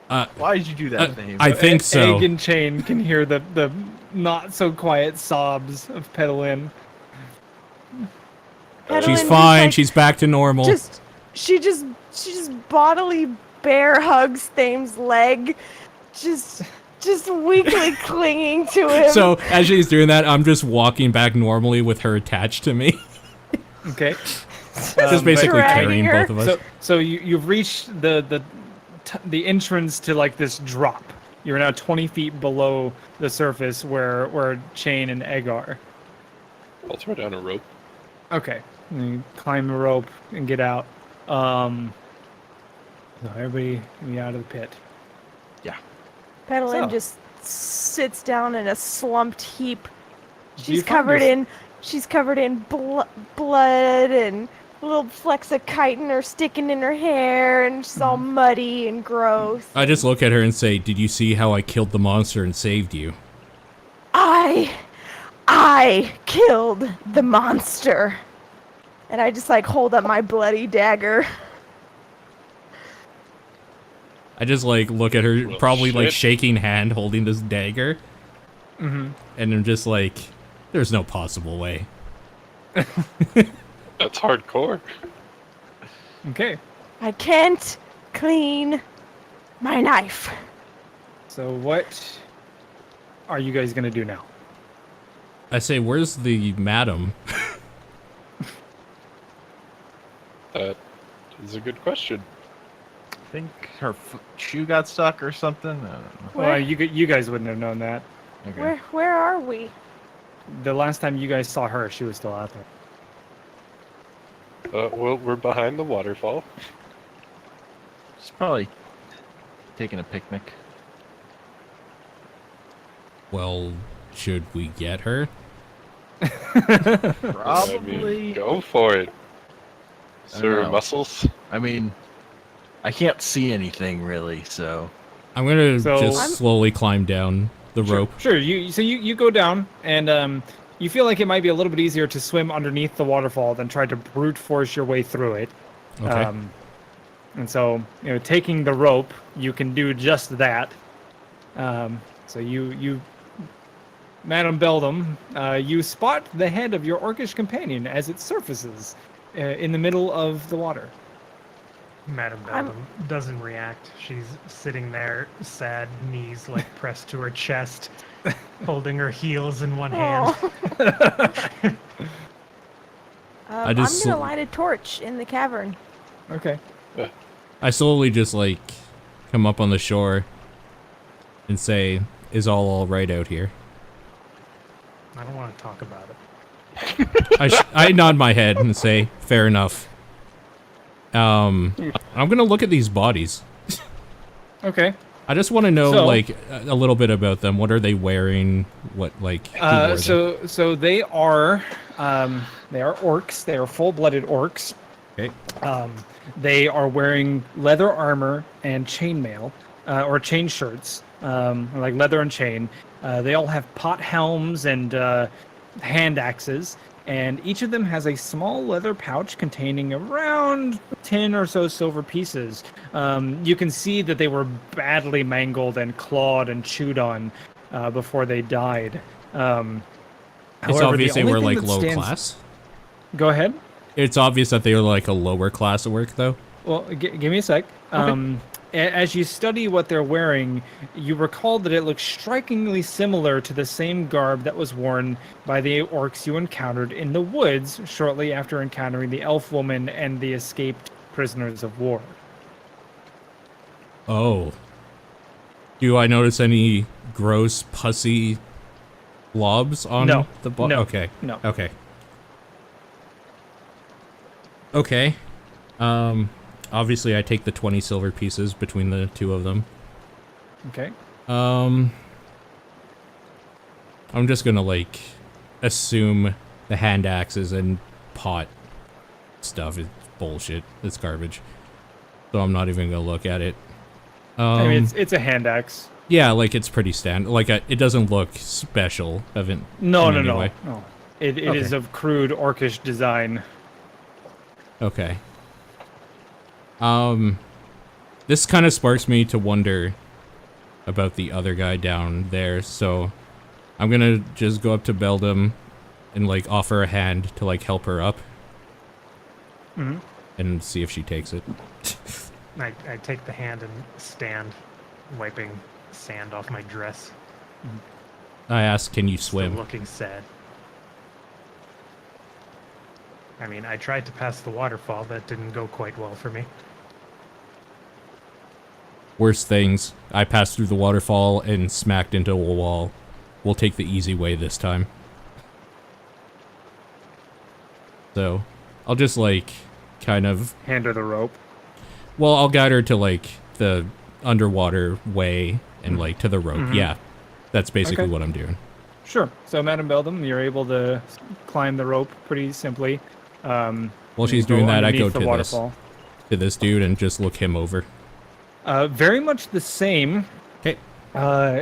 Uh, Why did you do that, Thane? I think so. Egg and Chain can hear the not so quiet sobs of Petalin. Petalin She's just, fine. like, She's back to normal. She just bodily bear hugs Thame's leg, just weakly clinging to him. So as she's doing that, I'm just walking back normally with her attached to me. Okay. Just basically Dragging carrying her. both of us. So you've reached the entrance to like this drop. You're now 20 feet below the surface where Chain and Egg are. I'll throw down a rope. Okay. And you climb the rope and get out. So everybody be out of the pit. Petalin So. just sits down in a slumped heap. Do you She's find covered in blood, and little flecks of chitin are sticking in her hair, and she's all muddy and gross. I just look at her and say, "Did you see how I killed the monster and saved you?" I killed the monster. And I just like hold up my bloody dagger. I just like look at her, Well, probably like shit. shaking hand, holding this dagger, Mm-hmm. and I'm just like, "There's no possible way." That's hardcore. Okay. I can't clean my knife. So what are you guys gonna do now? I say, "Where's the madam?" That is a good question. think her shoe got stuck or something. I don't know. Well, you guys wouldn't have known that. Okay. Where are we? The last time you guys saw her, she was still out there. Well, we're behind the waterfall. She's probably taking a picnic. Well, should we get her? Probably. Go for it. I don't Sir know. Muscles. I mean, I can't see anything really, so. I'm gonna So- just slowly climb down the rope. Sure. You go down, and you feel like it might be a little bit easier to swim underneath the waterfall than try to brute force your way through it. Okay. And so, taking the rope, you can do just that. So you, Madam Beldam, you spot the head of your orcish companion as it surfaces in the middle of the water. Madam Beldam doesn't react. She's sitting there, sad, knees like pressed to her chest, holding her heels in one hand. Aw. I just I'm gonna sl- light a torch in the cavern. Okay. I slowly just like come up on the shore and say, "Is all right out here?" I don't want to talk about it. I nod my head and say, "Fair enough." I'm gonna look at these bodies. Okay. I just want to know So- like a little bit about them. What are they wearing? What like? Who wore them? So they are orcs. They are full-blooded orcs. Okay. They are wearing leather armor and chainmail, or chain shirts, like leather and chain. They all have pot helms and hand axes, and each of them has a small leather pouch containing around 10 or so silver pieces. You can see that they were badly mangled and clawed and chewed on before they died. It's However, the obvious they only were thing like that low stands- class. Go ahead. It's obvious that they were like a lower class of work, though. Well, give me a sec. As you study what they're wearing, you recall that it looks strikingly similar to the same garb that was worn by the orcs you encountered in the woods shortly after encountering the elf woman and the escaped prisoners of war. Oh. Do I notice any gross, pussy blobs on No. the body? No. Okay. No. Okay. Okay. Obviously I take the 20 silver pieces between the two of them. Okay. I'm just gonna like assume the hand axes and pot stuff is bullshit. It's garbage. So I'm not even gonna look at it. I mean, it's a hand axe. Yeah, like it's pretty standard. Like it doesn't look special. No. in any way. No. It is Okay. of crude orcish design. Okay. This kind of sparks me to wonder about the other guy down there, so I'm gonna just go up to Beldam and like offer a hand to like help her up. Mhm. And see if she takes it. I take the hand and stand, wiping sand off my dress, I ask, can you still swim? looking sad. I mean, I tried to pass the waterfall. That didn't go quite well for me. Worst things. I passed through the waterfall and smacked into a wall. We'll take the easy way this time. So, I'll just like, kind of... Hand her the rope. Well, I'll guide her to like, the underwater way and like to the rope. Mhm. Yeah. That's basically Okay. what I'm doing. Sure. So, Madam Beldam, you're able to climb the rope pretty simply. While she's go doing that, I go underneath the to waterfall. this dude and just look him over. Very much the same. Okay.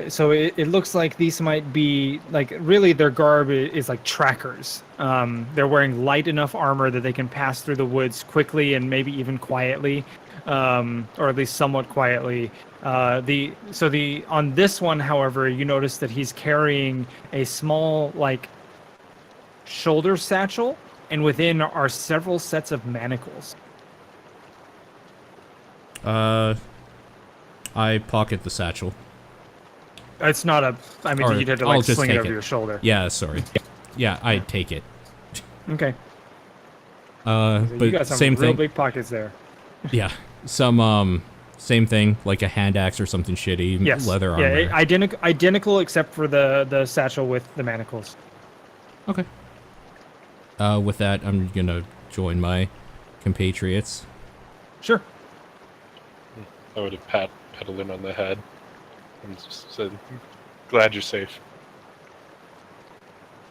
So it looks like these might be like really their garb is like trackers. They're wearing light enough armor that they can pass through the woods quickly and maybe even quietly, or at least somewhat quietly. On this one, however, you notice that he's carrying a small like shoulder satchel, and within are several sets of manacles. I pocket the satchel. It's not a. I mean, Or you'd have to I'll like just sling it take over it. your shoulder. Yeah, sorry. Yeah, I take it. Okay. So you But got some same real thing. big pockets there. Yeah, some Same thing, like a hand axe or something shitty, Yes. leather armor. Yeah, identical except for the satchel with the manacles. Okay. With that, I'm gonna join my compatriots. Sure. I would have pat Petalin on the head and just said, "Glad you're safe."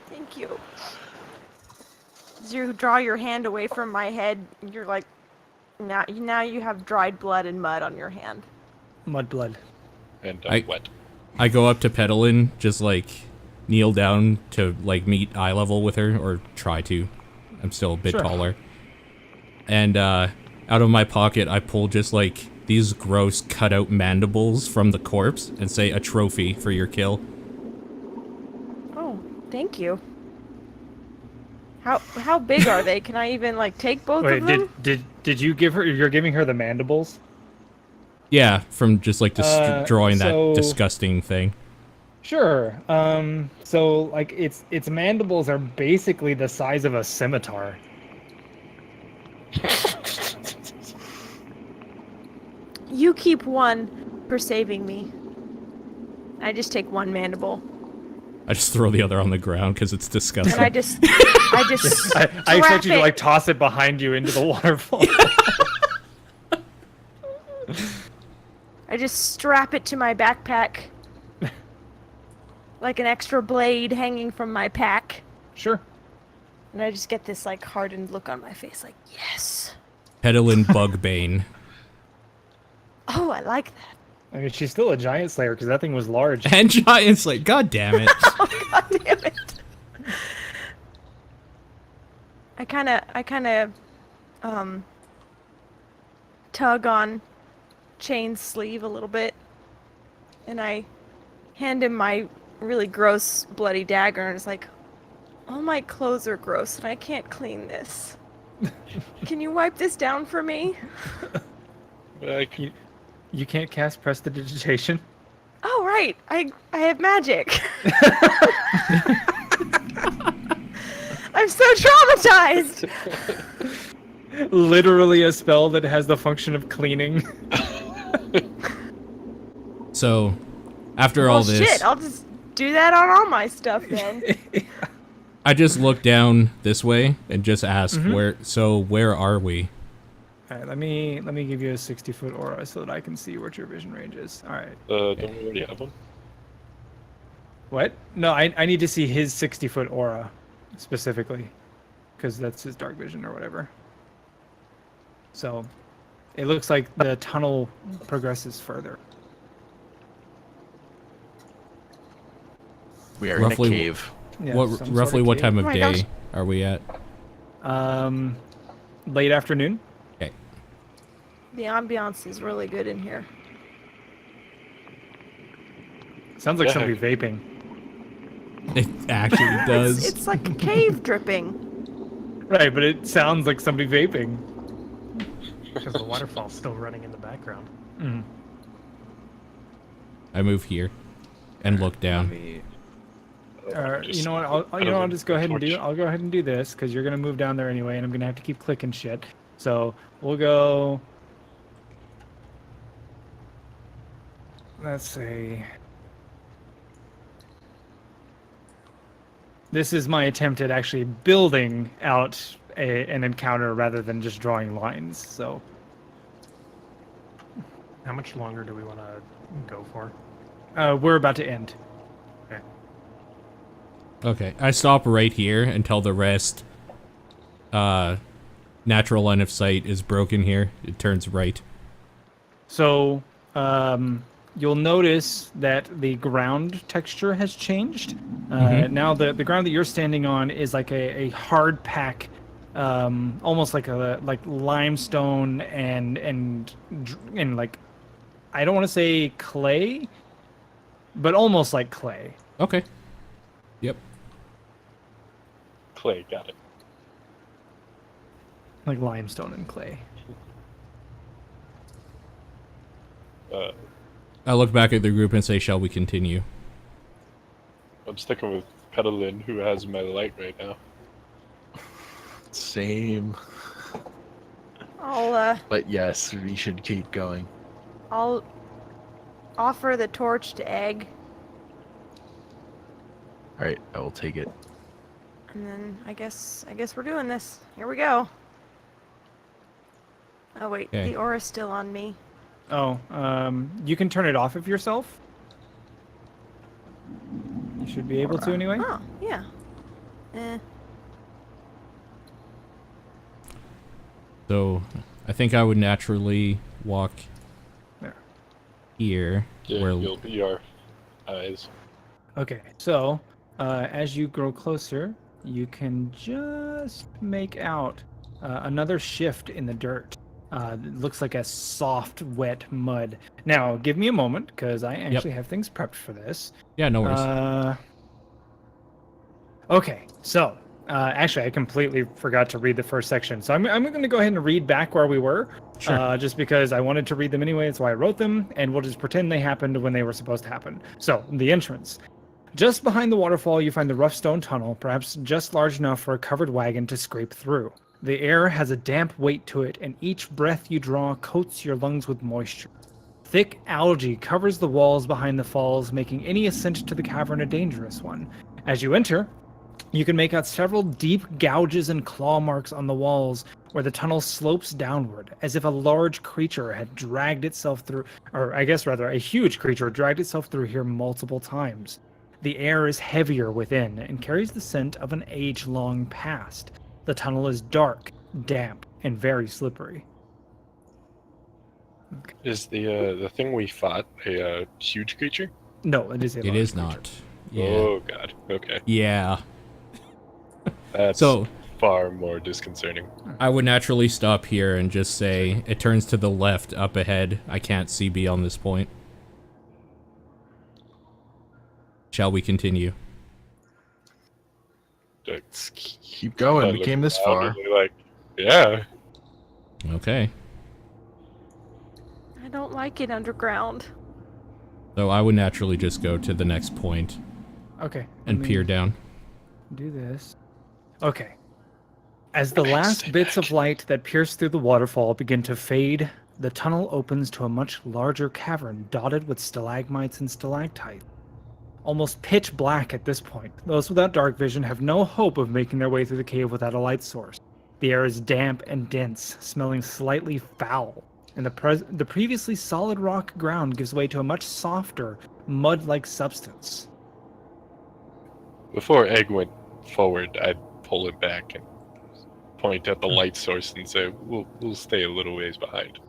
Thank you. As you draw your hand away from my head, you're like, now you have dried blood and mud on your hand. Mud blood. And wet. I go up to Petalin, just like kneel down to like meet eye level with her, or try to. I'm still a bit Sure. taller. And out of my pocket, I pull just like these gross cutout mandibles from the corpse and say, "A trophy for your kill." Oh, thank you. How big are they? Can I even like take both Wait, of them? did you give her? You're giving her the mandibles? Yeah, from just like drawing so- that disgusting thing. Sure. So like its mandibles are basically the size of a scimitar. You keep one for saving me. I just take one mandible, I just throw the other on the ground because it's disgusting. and I just I expect you to strap like it. toss it behind you into the waterfall. I just strap it to my backpack, like an extra blade hanging from my pack, Sure. and I just get this like hardened look on my face, like yes. Petalin Bugbane. Oh, I like that. I mean, she's still a giant slayer because that thing was large. And Giant's like, God damn it. God damn it. I kind of tug on Chain's sleeve a little bit, and I hand him my really gross bloody dagger, and it's like, all my clothes are gross and I can't clean this. Can you wipe this down for me? You can't cast prestidigitation. Oh right, I have magic. I'm so traumatized. Literally a spell that has the function of cleaning. So, after all this, Shit, I'll just do that on all my stuff then. I just look down this way and just ask, Mm-hmm. where are we? All right, let me give you a 60-foot aura so that I can see what your vision range is. All right. Don't we already have one? What? No, I need to see his 60-foot aura specifically, because that's his dark vision or whatever. So, it looks like the tunnel progresses further. We are Roughly- in a cave. Yeah, some Roughly sort of what cave. time of Oh my day gosh. are we at? Late afternoon. Okay. The ambiance is really good in here. Sounds like Yeah. somebody vaping. It actually does. It's like a cave dripping. Right, but it sounds like somebody vaping. Because the waterfall's still running in the background. Mm. I move here and look down. You know what? I'll just go ahead and do. I'll go ahead and do this because you're gonna move down there anyway, and I'm gonna have to keep clicking shit. So we'll go. Let's see. This is my attempt at actually building out an encounter rather than just drawing lines. So How much longer do we want to go for? we're about to end. Okay, I stop right here and tell the rest. Natural line of sight is broken here. It turns right. So, you'll notice that the ground texture has changed. Now the ground that you're standing on is like a hard pack, almost like limestone and like, I don't want to say clay, but almost like clay. Okay. Yep. Clay, got it. Like limestone and clay. I look back at the group and say, shall we continue? I'm sticking with Petalin, who has my light right now. Same. I'll But yes, we should keep going. I'll offer the torch to Egg, All right, I will take it. and then I guess we're doing this. Here we go. Oh wait, Okay. the aura's still on me. Oh, you can turn it off of yourself. You should be able to anyway. Oh, yeah. Eh. So I think I would naturally walk There. here. Yeah, where you'll be our eyes. Okay, so as you grow closer, you can just make out another shift in the dirt. It looks like a soft, wet mud. Now, give me a moment, because I actually have things prepped for this. Yeah, no worries. Okay, so actually, I completely forgot to read the first section. So I'm going to go ahead and read back where we were, Sure. just because I wanted to read them anyway. That's why I wrote them, and we'll just pretend they happened when they were supposed to happen. So, the entrance. Just behind the waterfall, you find the rough stone tunnel, perhaps just large enough for a covered wagon to scrape through. The air has a damp weight to it, and each breath you draw coats your lungs with moisture. Thick algae covers the walls behind the falls, making any ascent to the cavern a dangerous one. As you enter, you can make out several deep gouges and claw marks on the walls where the tunnel slopes downward, as if a large creature had dragged itself through, or I guess rather, a huge creature dragged itself through here multiple times. The air is heavier within and carries the scent of an age long past. The tunnel is dark, damp, and very slippery. Is the thing we fought a huge creature? No, it is a It large is creature. not. Yeah. Oh god. Okay. Yeah. That's So far more disconcerting. I would naturally stop here and just say it turns to the left up ahead. I can't see beyond this point. Shall we continue? It's Keep going. We came this far. Like, yeah. Okay. I don't like it underground. So I would naturally just go to the next point Okay. and let me peer down. Do this. Okay. As the Okay, last stay bits back. of light that pierce through the waterfall begin to fade, the tunnel opens to a much larger cavern dotted with stalagmites and stalactites. Almost pitch black at this point, those without dark vision have no hope of making their way through the cave without a light source. The air is damp and dense, smelling slightly foul, and the previously solid rock ground gives way to a much softer, mud-like substance. Before Egg went forward, I'd pull it back and point at the light source and say, "We'll stay a little ways behind."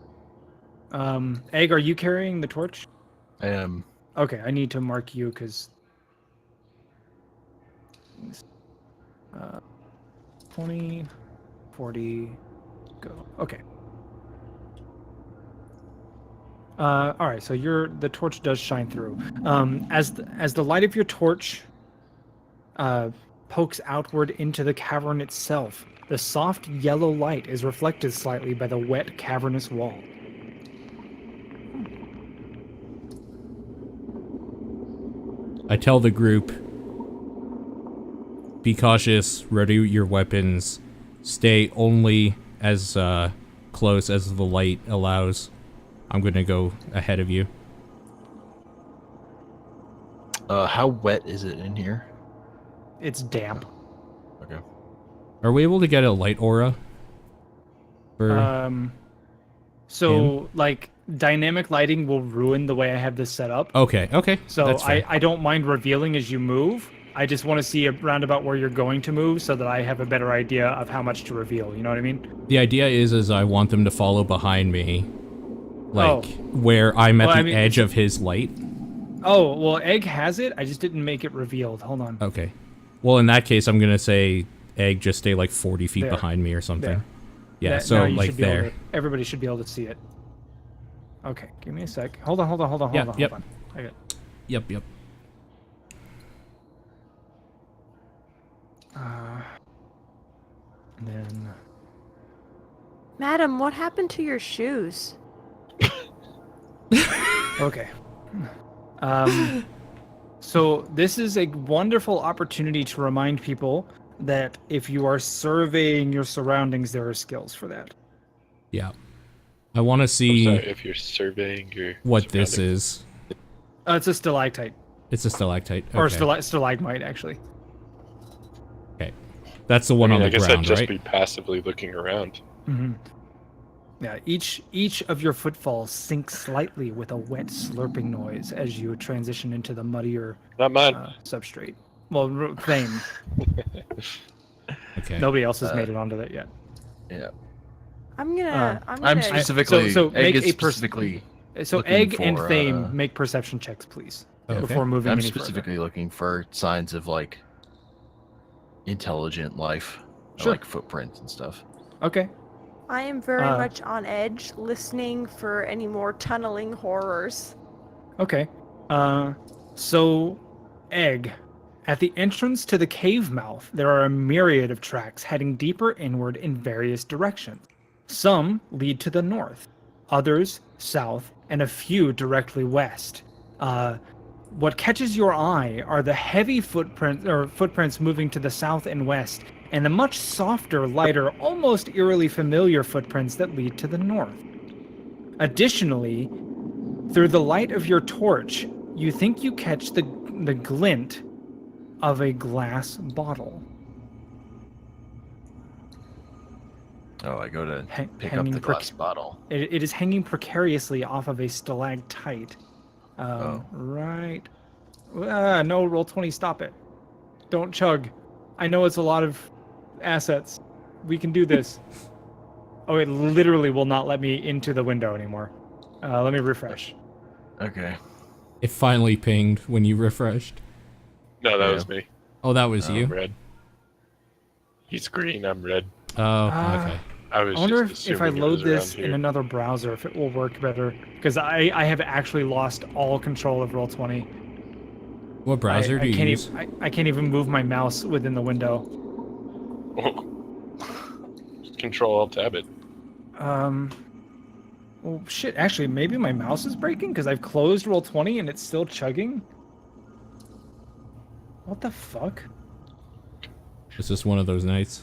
Egg, are you carrying the torch? I am. Okay, I need to mark you because 20, 40, go. Okay. All right, so the torch does shine through. As the light of your torch pokes outward into the cavern itself, the soft yellow light is reflected slightly by the wet cavernous wall. I tell the group, be cautious, ready your weapons, stay only as close as the light allows. I'm gonna go ahead of you. How wet is it in here? It's damp. Okay. Are we able to get a light aura? For So like dynamic lighting will ruin the way I have this set up. okay, So that's fair. I don't mind revealing as you move. I just want to see a roundabout where you're going to move so that I have a better idea of how much to reveal. You know what I mean? The idea is I want them to follow behind me, like Oh. where I'm at Well, the I mean, edge of his light. Oh, well, Egg has it. I just didn't make it revealed. Hold on. Okay. Well, in that case, I'm gonna say, Egg, just stay like 40 feet There. behind me or something. There. Yeah, That- so now you like should be able there. to- everybody should be able to see it. Okay, give me a sec. Hold on. Yep, yep. Hold on. I got. Yep. And then. Madam, what happened to your shoes? Okay. So this is a wonderful opportunity to remind people that if you are surveying your surroundings, there are skills for that. Yeah. I want to I'm see sorry if you're surveying your what this surroundings. is. It's a stalactite. It's a stalactite. Okay. Or stalagmite, actually. Okay. That's the one on I the guess ground, I'd just right? be passively looking around. Mm-hmm. Yeah, each of your footfalls sinks slightly with a wet slurping noise as you transition into the muddier Not mine. substrate. Well, Thane. Okay. Nobody else has made it onto that yet. Yeah. I'm gonna. I'm specifically. so Egg make is a specifically. So looking Egg and for, Thane make perception checks, please, Okay. before moving I'm any specifically looking for signs of like intelligent life, or, Sure. like footprints and stuff. further. Okay. I am very much on edge, listening for any more tunneling horrors. Okay. So, Egg, at the entrance to the cave mouth, there are a myriad of tracks heading deeper inward in various directions. Some lead to the north, others south, and a few directly west. What catches your eye are the heavy footprints moving to the south and west, and the much softer, lighter, almost eerily familiar footprints that lead to the north. Additionally, through the light of your torch, you think you catch the glint of a glass bottle. Oh, I go to pick up hanging the glass bottle. It is hanging precariously off of a stalactite. Oh. Right. No, roll 20, stop it. Don't chug. I know it's a lot of assets. We can do this. Oh, it literally will not let me into the window anymore. Let me refresh. Okay. It finally pinged when you refreshed. No, that Yeah. was me. Oh, that was I'm you? red. He's green, I'm red. Oh, Ah. okay. I was I wonder just if I assuming it load was this around in here. another browser, if it will work better. Because I have actually lost all control of Roll20. What browser do you can't use? I can't even move my mouse within the window. Control Alt Tab it. Well, shit, actually, maybe my mouse is breaking because I've closed Roll20 and it's still chugging? What the fuck? Is this one of those nights?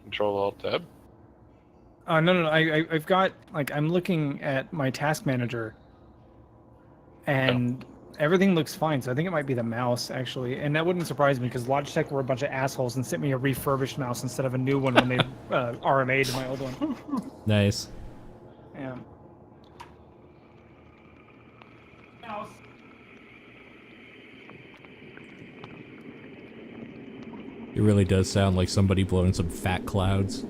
Control Alt Tab. No, I've got, like, I'm looking at my task manager and everything looks fine, so I think it might be the mouse, actually. And that wouldn't surprise me because Logitech were a bunch of assholes and sent me a refurbished mouse instead of a new one when they RMA'd my old one. Nice. Yeah. Mouse. It really does sound like somebody blowing some fat clouds.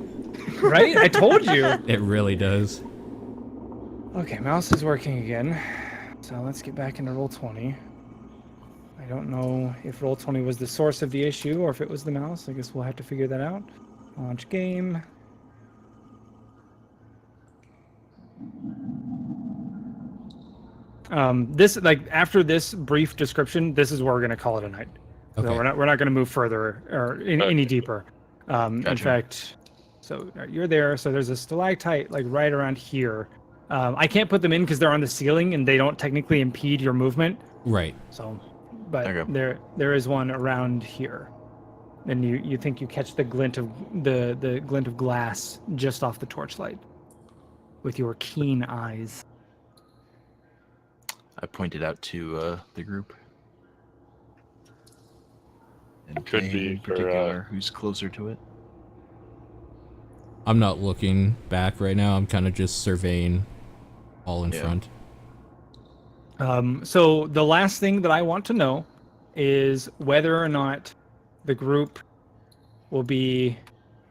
Right? I told you. It really does. Okay, mouse is working again. So let's get back into Roll20. I don't know if Roll20 was the source of the issue or if it was the mouse. I guess we'll have to figure that out. Launch game. This, like, after this brief description, this is where we're gonna call it a night. So Okay. we're not gonna move further or any Okay. deeper. In Gotcha. fact, so you're there. So there's a stalactite like right around here. I can't put them in because they're on the ceiling and they don't technically impede your movement. Right. So, but Okay. there is one around here. And you think you catch the glint of the glint of glass just off the torchlight with your keen eyes. I pointed out to the group. And Could Thane be in for, particular, who's closer to it. I'm not looking back right now. I'm kind of just surveying all in Yeah. front. So the last thing that I want to know is whether or not the group will be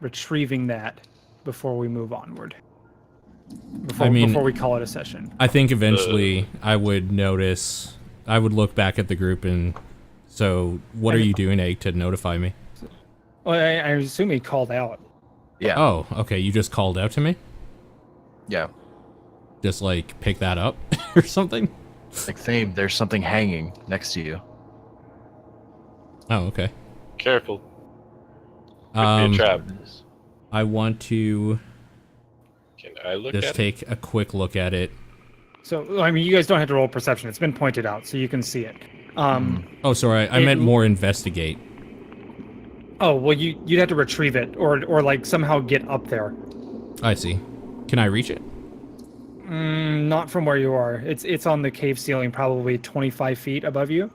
retrieving that before we move onward. Before we call it a session. I think eventually I would notice, I would look back at the group and, so what are you doing, Egg, to notify me? Well, I assume he called out. Yeah. Oh, okay, you just called out to me? Yeah. Just like pick that up or something? Like Thane, there's something hanging next to you. Oh, okay. Careful. Could be a trap. I want to Can I look just at it? take a quick look at it. So, I mean, you guys don't have to roll perception. It's been pointed out, so you can see it. Oh, sorry, I meant more investigate. Oh, well, you'd have to retrieve it or like somehow get up there. I see. Can I reach it? Not from where you are. It's on the cave ceiling, probably 25 feet above you.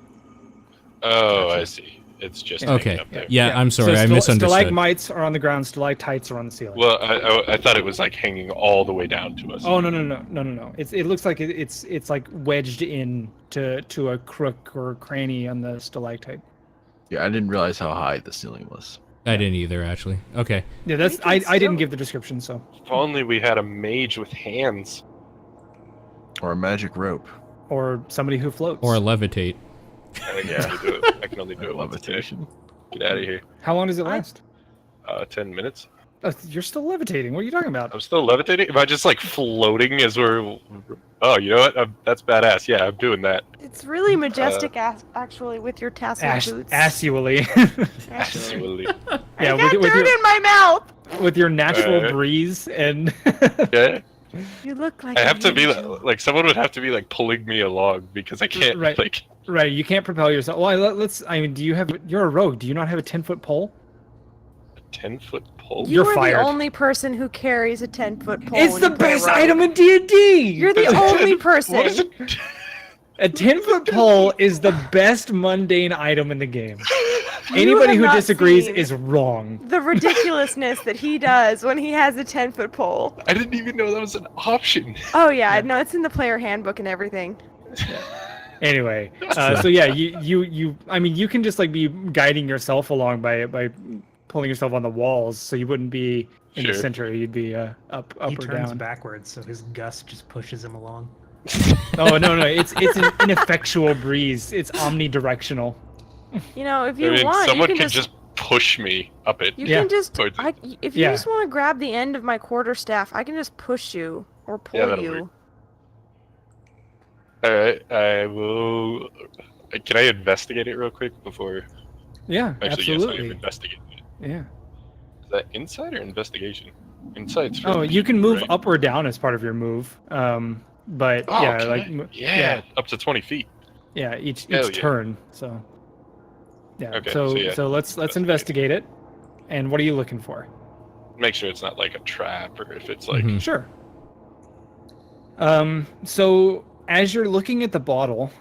Oh, Gotcha. I see. It's just Okay. hanging up there. Yeah, I'm sorry, I misunderstood. Stalagmites are on the ground. Stalactites are on the ceiling. Well, I thought it was like hanging all the way down to us. Oh no! It looks like it's like wedged in to a crook or cranny on the stalactite. Yeah, I didn't realize how high the ceiling was. I didn't either, actually. Okay. Yeah, that's We can I didn't still- give the description, so If only we had a mage with hands. Or a magic rope. or somebody who floats. Or levitate. I can Yeah. only do it. I can only do it once a day. Levitation. Get out of here. How long does it last? 10 minutes. You're still levitating. What are you talking about? I'm still levitating. Am I just like floating as we're? Oh, you know what? That's badass. Yeah, I'm doing that. It's really majestic, actually, with your tassel boots. Assually. Actually. I Yeah, got with dirt your- in my mouth. with your natural Alright. breeze and Yeah. You look like I a have to be angel. like someone would have to be like pulling me along because I can't Right. like. right. You can't propel yourself. Well, let's. I mean, do you have? You're a rogue. Do you not have a 10-foot pole? 10-foot pole. You're You are fired. the only person who carries a 10-foot pole. It's when the you play best rogue. item in D&D. You're the only person. What is it? A 10-foot pole is the best mundane item in the game. You Anybody have who not disagrees seen is wrong. the ridiculousness that he does when he has a 10-foot pole. I didn't even know that was an option. Oh yeah, no, it's in the player handbook and everything. Anyway, so yeah, you. I mean, you can just like be guiding yourself along by pulling yourself on the walls, so you wouldn't be in the Sure. center. You'd be up He or turns down. backwards, so his gust just pushes him along. Oh no, it's an ineffectual breeze. It's omnidirectional. You know, if I you mean, want, someone you could can just push me up it. You Yeah. can just, Towards it. if you Yeah. just want to grab the end of my quarterstaff, I can just push you or pull Yeah, that'll you. work. All right, I will. Can I investigate it real quick before? Yeah, Actually, yes, I am absolutely. investigating it. Yeah. Is that insight or investigation? Insight's for Oh, you can people, move right? up or down as part of your move. But Oh, yeah, can like I? mo- Yeah, up to 20 feet. yeah, each Hell yeah. turn. So yeah. Okay, so so yeah, so let's investigate it. And what are you looking for? Make sure it's not like a trap, or if it's like. Mhm. Sure. So as you're looking at the bottle,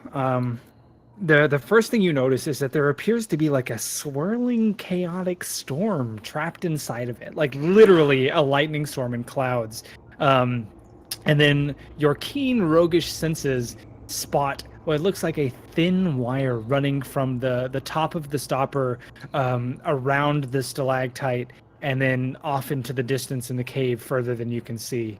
the first thing you notice is that there appears to be like a swirling, chaotic storm trapped inside of it, like literally a lightning storm in clouds. And then your keen, roguish senses spot what looks like a thin wire running from the top of the stopper around the stalactite and then off into the distance in the cave further than you can see.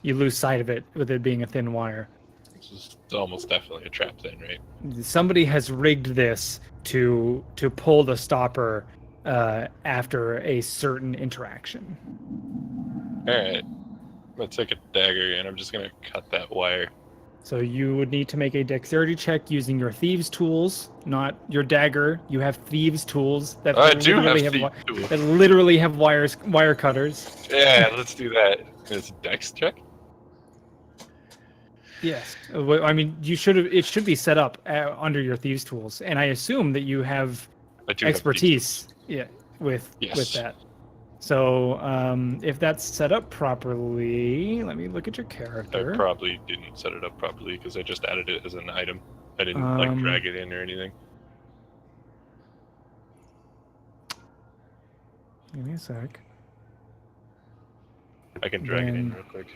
You lose sight of it with it being a thin wire. This is almost definitely a trap then, right? Somebody has rigged this to pull the stopper after a certain interaction. Alright. I'm gonna take a dagger and I'm just gonna cut that wire. So you would need to make a dexterity check using your thieves' tools, not your dagger. You have thieves' tools that I do have literally thieves' wi- tools. that literally have wire cutters. Yeah, let's do that. It's a dex check? Yes. I mean, it should be set up under your thieves' tools, and I assume that you have I do have expertise. Yeah, with Yes. that. So if that's set up properly, let me look at your thieves' tools. character. I probably didn't set it up properly because I just added it as an item. I didn't like Um, drag it in or anything. Give me a sec. I can drag it in then- real quick.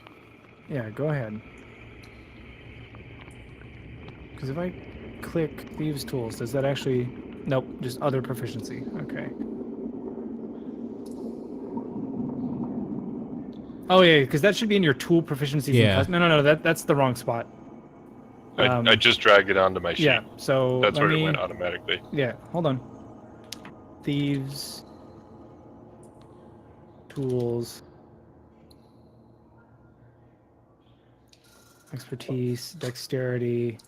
Yeah, go ahead. Because if I click thieves' tools, does that actually? Nope, just other proficiency. Okay. Oh yeah, because that should be in your tool proficiency. Yeah. No, that's the wrong spot. I just dragged it onto my sheet. Yeah. So That's let where me, it went automatically. Yeah, hold on. Thieves. Tools. Expertise, dexterity.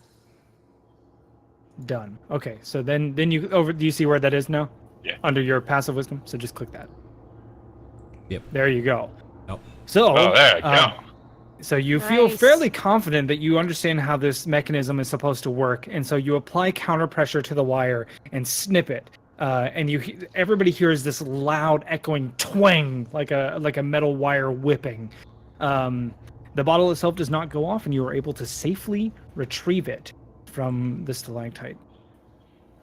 Done. Okay, so then you do you see where that is now? Yeah. Under your passive wisdom, so just click that. Yep. There you go. Oh. So Oh, there I go. so you feel Nice. fairly confident that you understand how this mechanism is supposed to work, and so you apply counter pressure to the wire and snip it. And everybody hears this loud, echoing twang, like a metal wire whipping. The bottle itself does not go off, and you are able to safely retrieve it from the stalactite.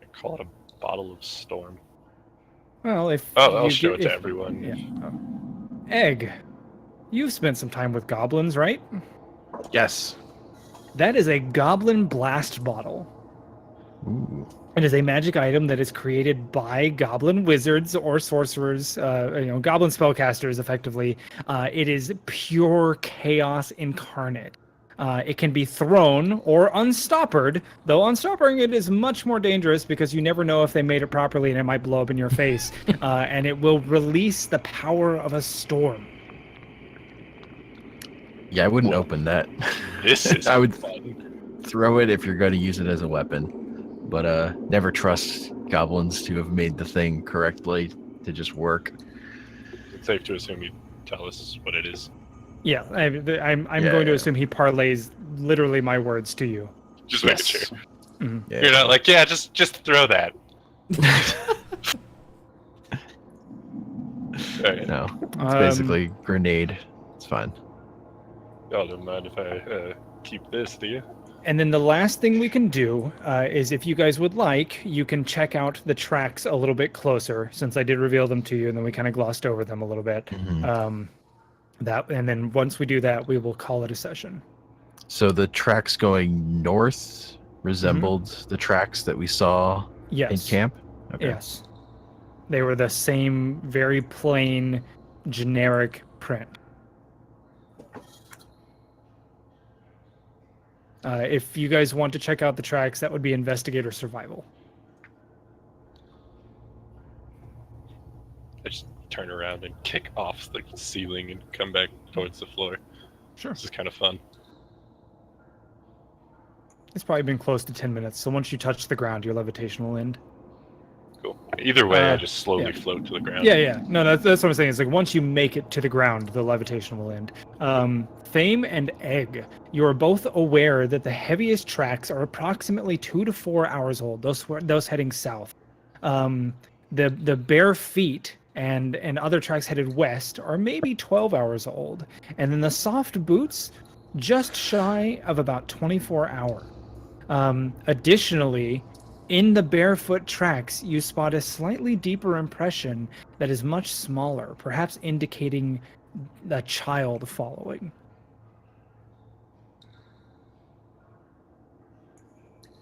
I call it a bottle of storm. Well, if I'll you show get- it to if- everyone. Yeah. Oh. Egg, you've spent some time with goblins, right? Yes. That is a goblin blast bottle. Ooh. It is a magic item that is created by goblin wizards or sorcerers, goblin spellcasters, effectively. It is pure chaos incarnate. It can be thrown or unstoppered, though unstoppering it is much more dangerous because you never know if they made it properly and it might blow up in your face. And it will release the power of a storm. Yeah, I wouldn't Whoa. open that. This is I would fun. throw it if you're going to use it as a weapon. But never trust goblins to have made the thing correctly to just work. It's safe to assume you tell us what it is. Yeah, I'm Yeah. going to assume he parlays literally my words to you. Just Yes. making sure. Mhm. Yeah. You're not like, yeah, just throw that. Alright. No, it's basically grenade. It's fine. Y'all don't mind if I keep this, do you? And then the last thing we can do is, if you guys would like, you can check out the tracks a little bit closer, since I did reveal them to you, and then we kind of glossed over them a little bit. Mhm. And then once we do that, we will call it a session. So the tracks going north resembled the tracks that we saw Yes. in camp? Okay. Yes. They were the same, very plain, generic print. If you guys want to check out the tracks, that would be investigate or survival. I just turn around and kick off the ceiling and come back towards the floor. Sure. This is kind of fun. It's probably been close to 10 minutes, so once you touch the ground, your levitation will end. Cool. Either way, I Uh, just slowly yeah. float to the ground. Yeah. No, that's what I'm saying. It's like once you make it to the ground, the levitation will end. Fame and Egg, you are both aware that the heaviest tracks are approximately 2 to 4 hours old. Those heading south. The bare feet and other tracks headed west are maybe 12 hours old, and then the soft boots just shy of about 24 hours. Additionally, in the barefoot tracks, you spot a slightly deeper impression that is much smaller, perhaps indicating a child following.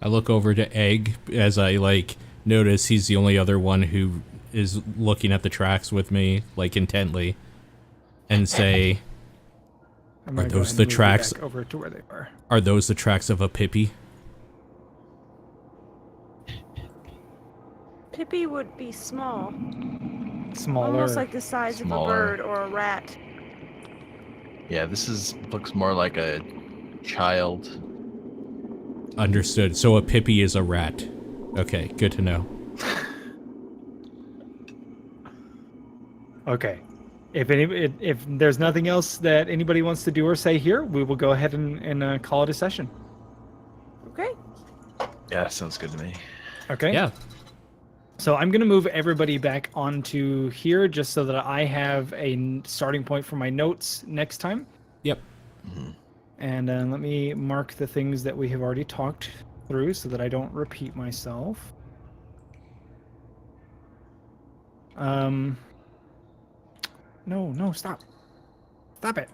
I look over to Egg as I notice he's the only other one who is looking at the tracks with me intently, and say, I'm gonna Are go those ahead the and move you tracks? back over to where they are? "Are those the tracks of a Pippi?" Pippi would be small, Smaller. almost like the size of a Smaller. bird or a rat. Yeah, this looks more like a child. Understood. So a Pippi is a rat. Okay, good to know. Okay. If there's nothing else that anybody wants to do or say here, we will go ahead and call it a session. Okay. Yeah, sounds good to me. Okay. Yeah. So I'm going to move everybody back onto here just so that I have a starting point for my notes next time. Yep. And let me mark the things that we have already talked through so that I don't repeat myself. No, stop. Stop it.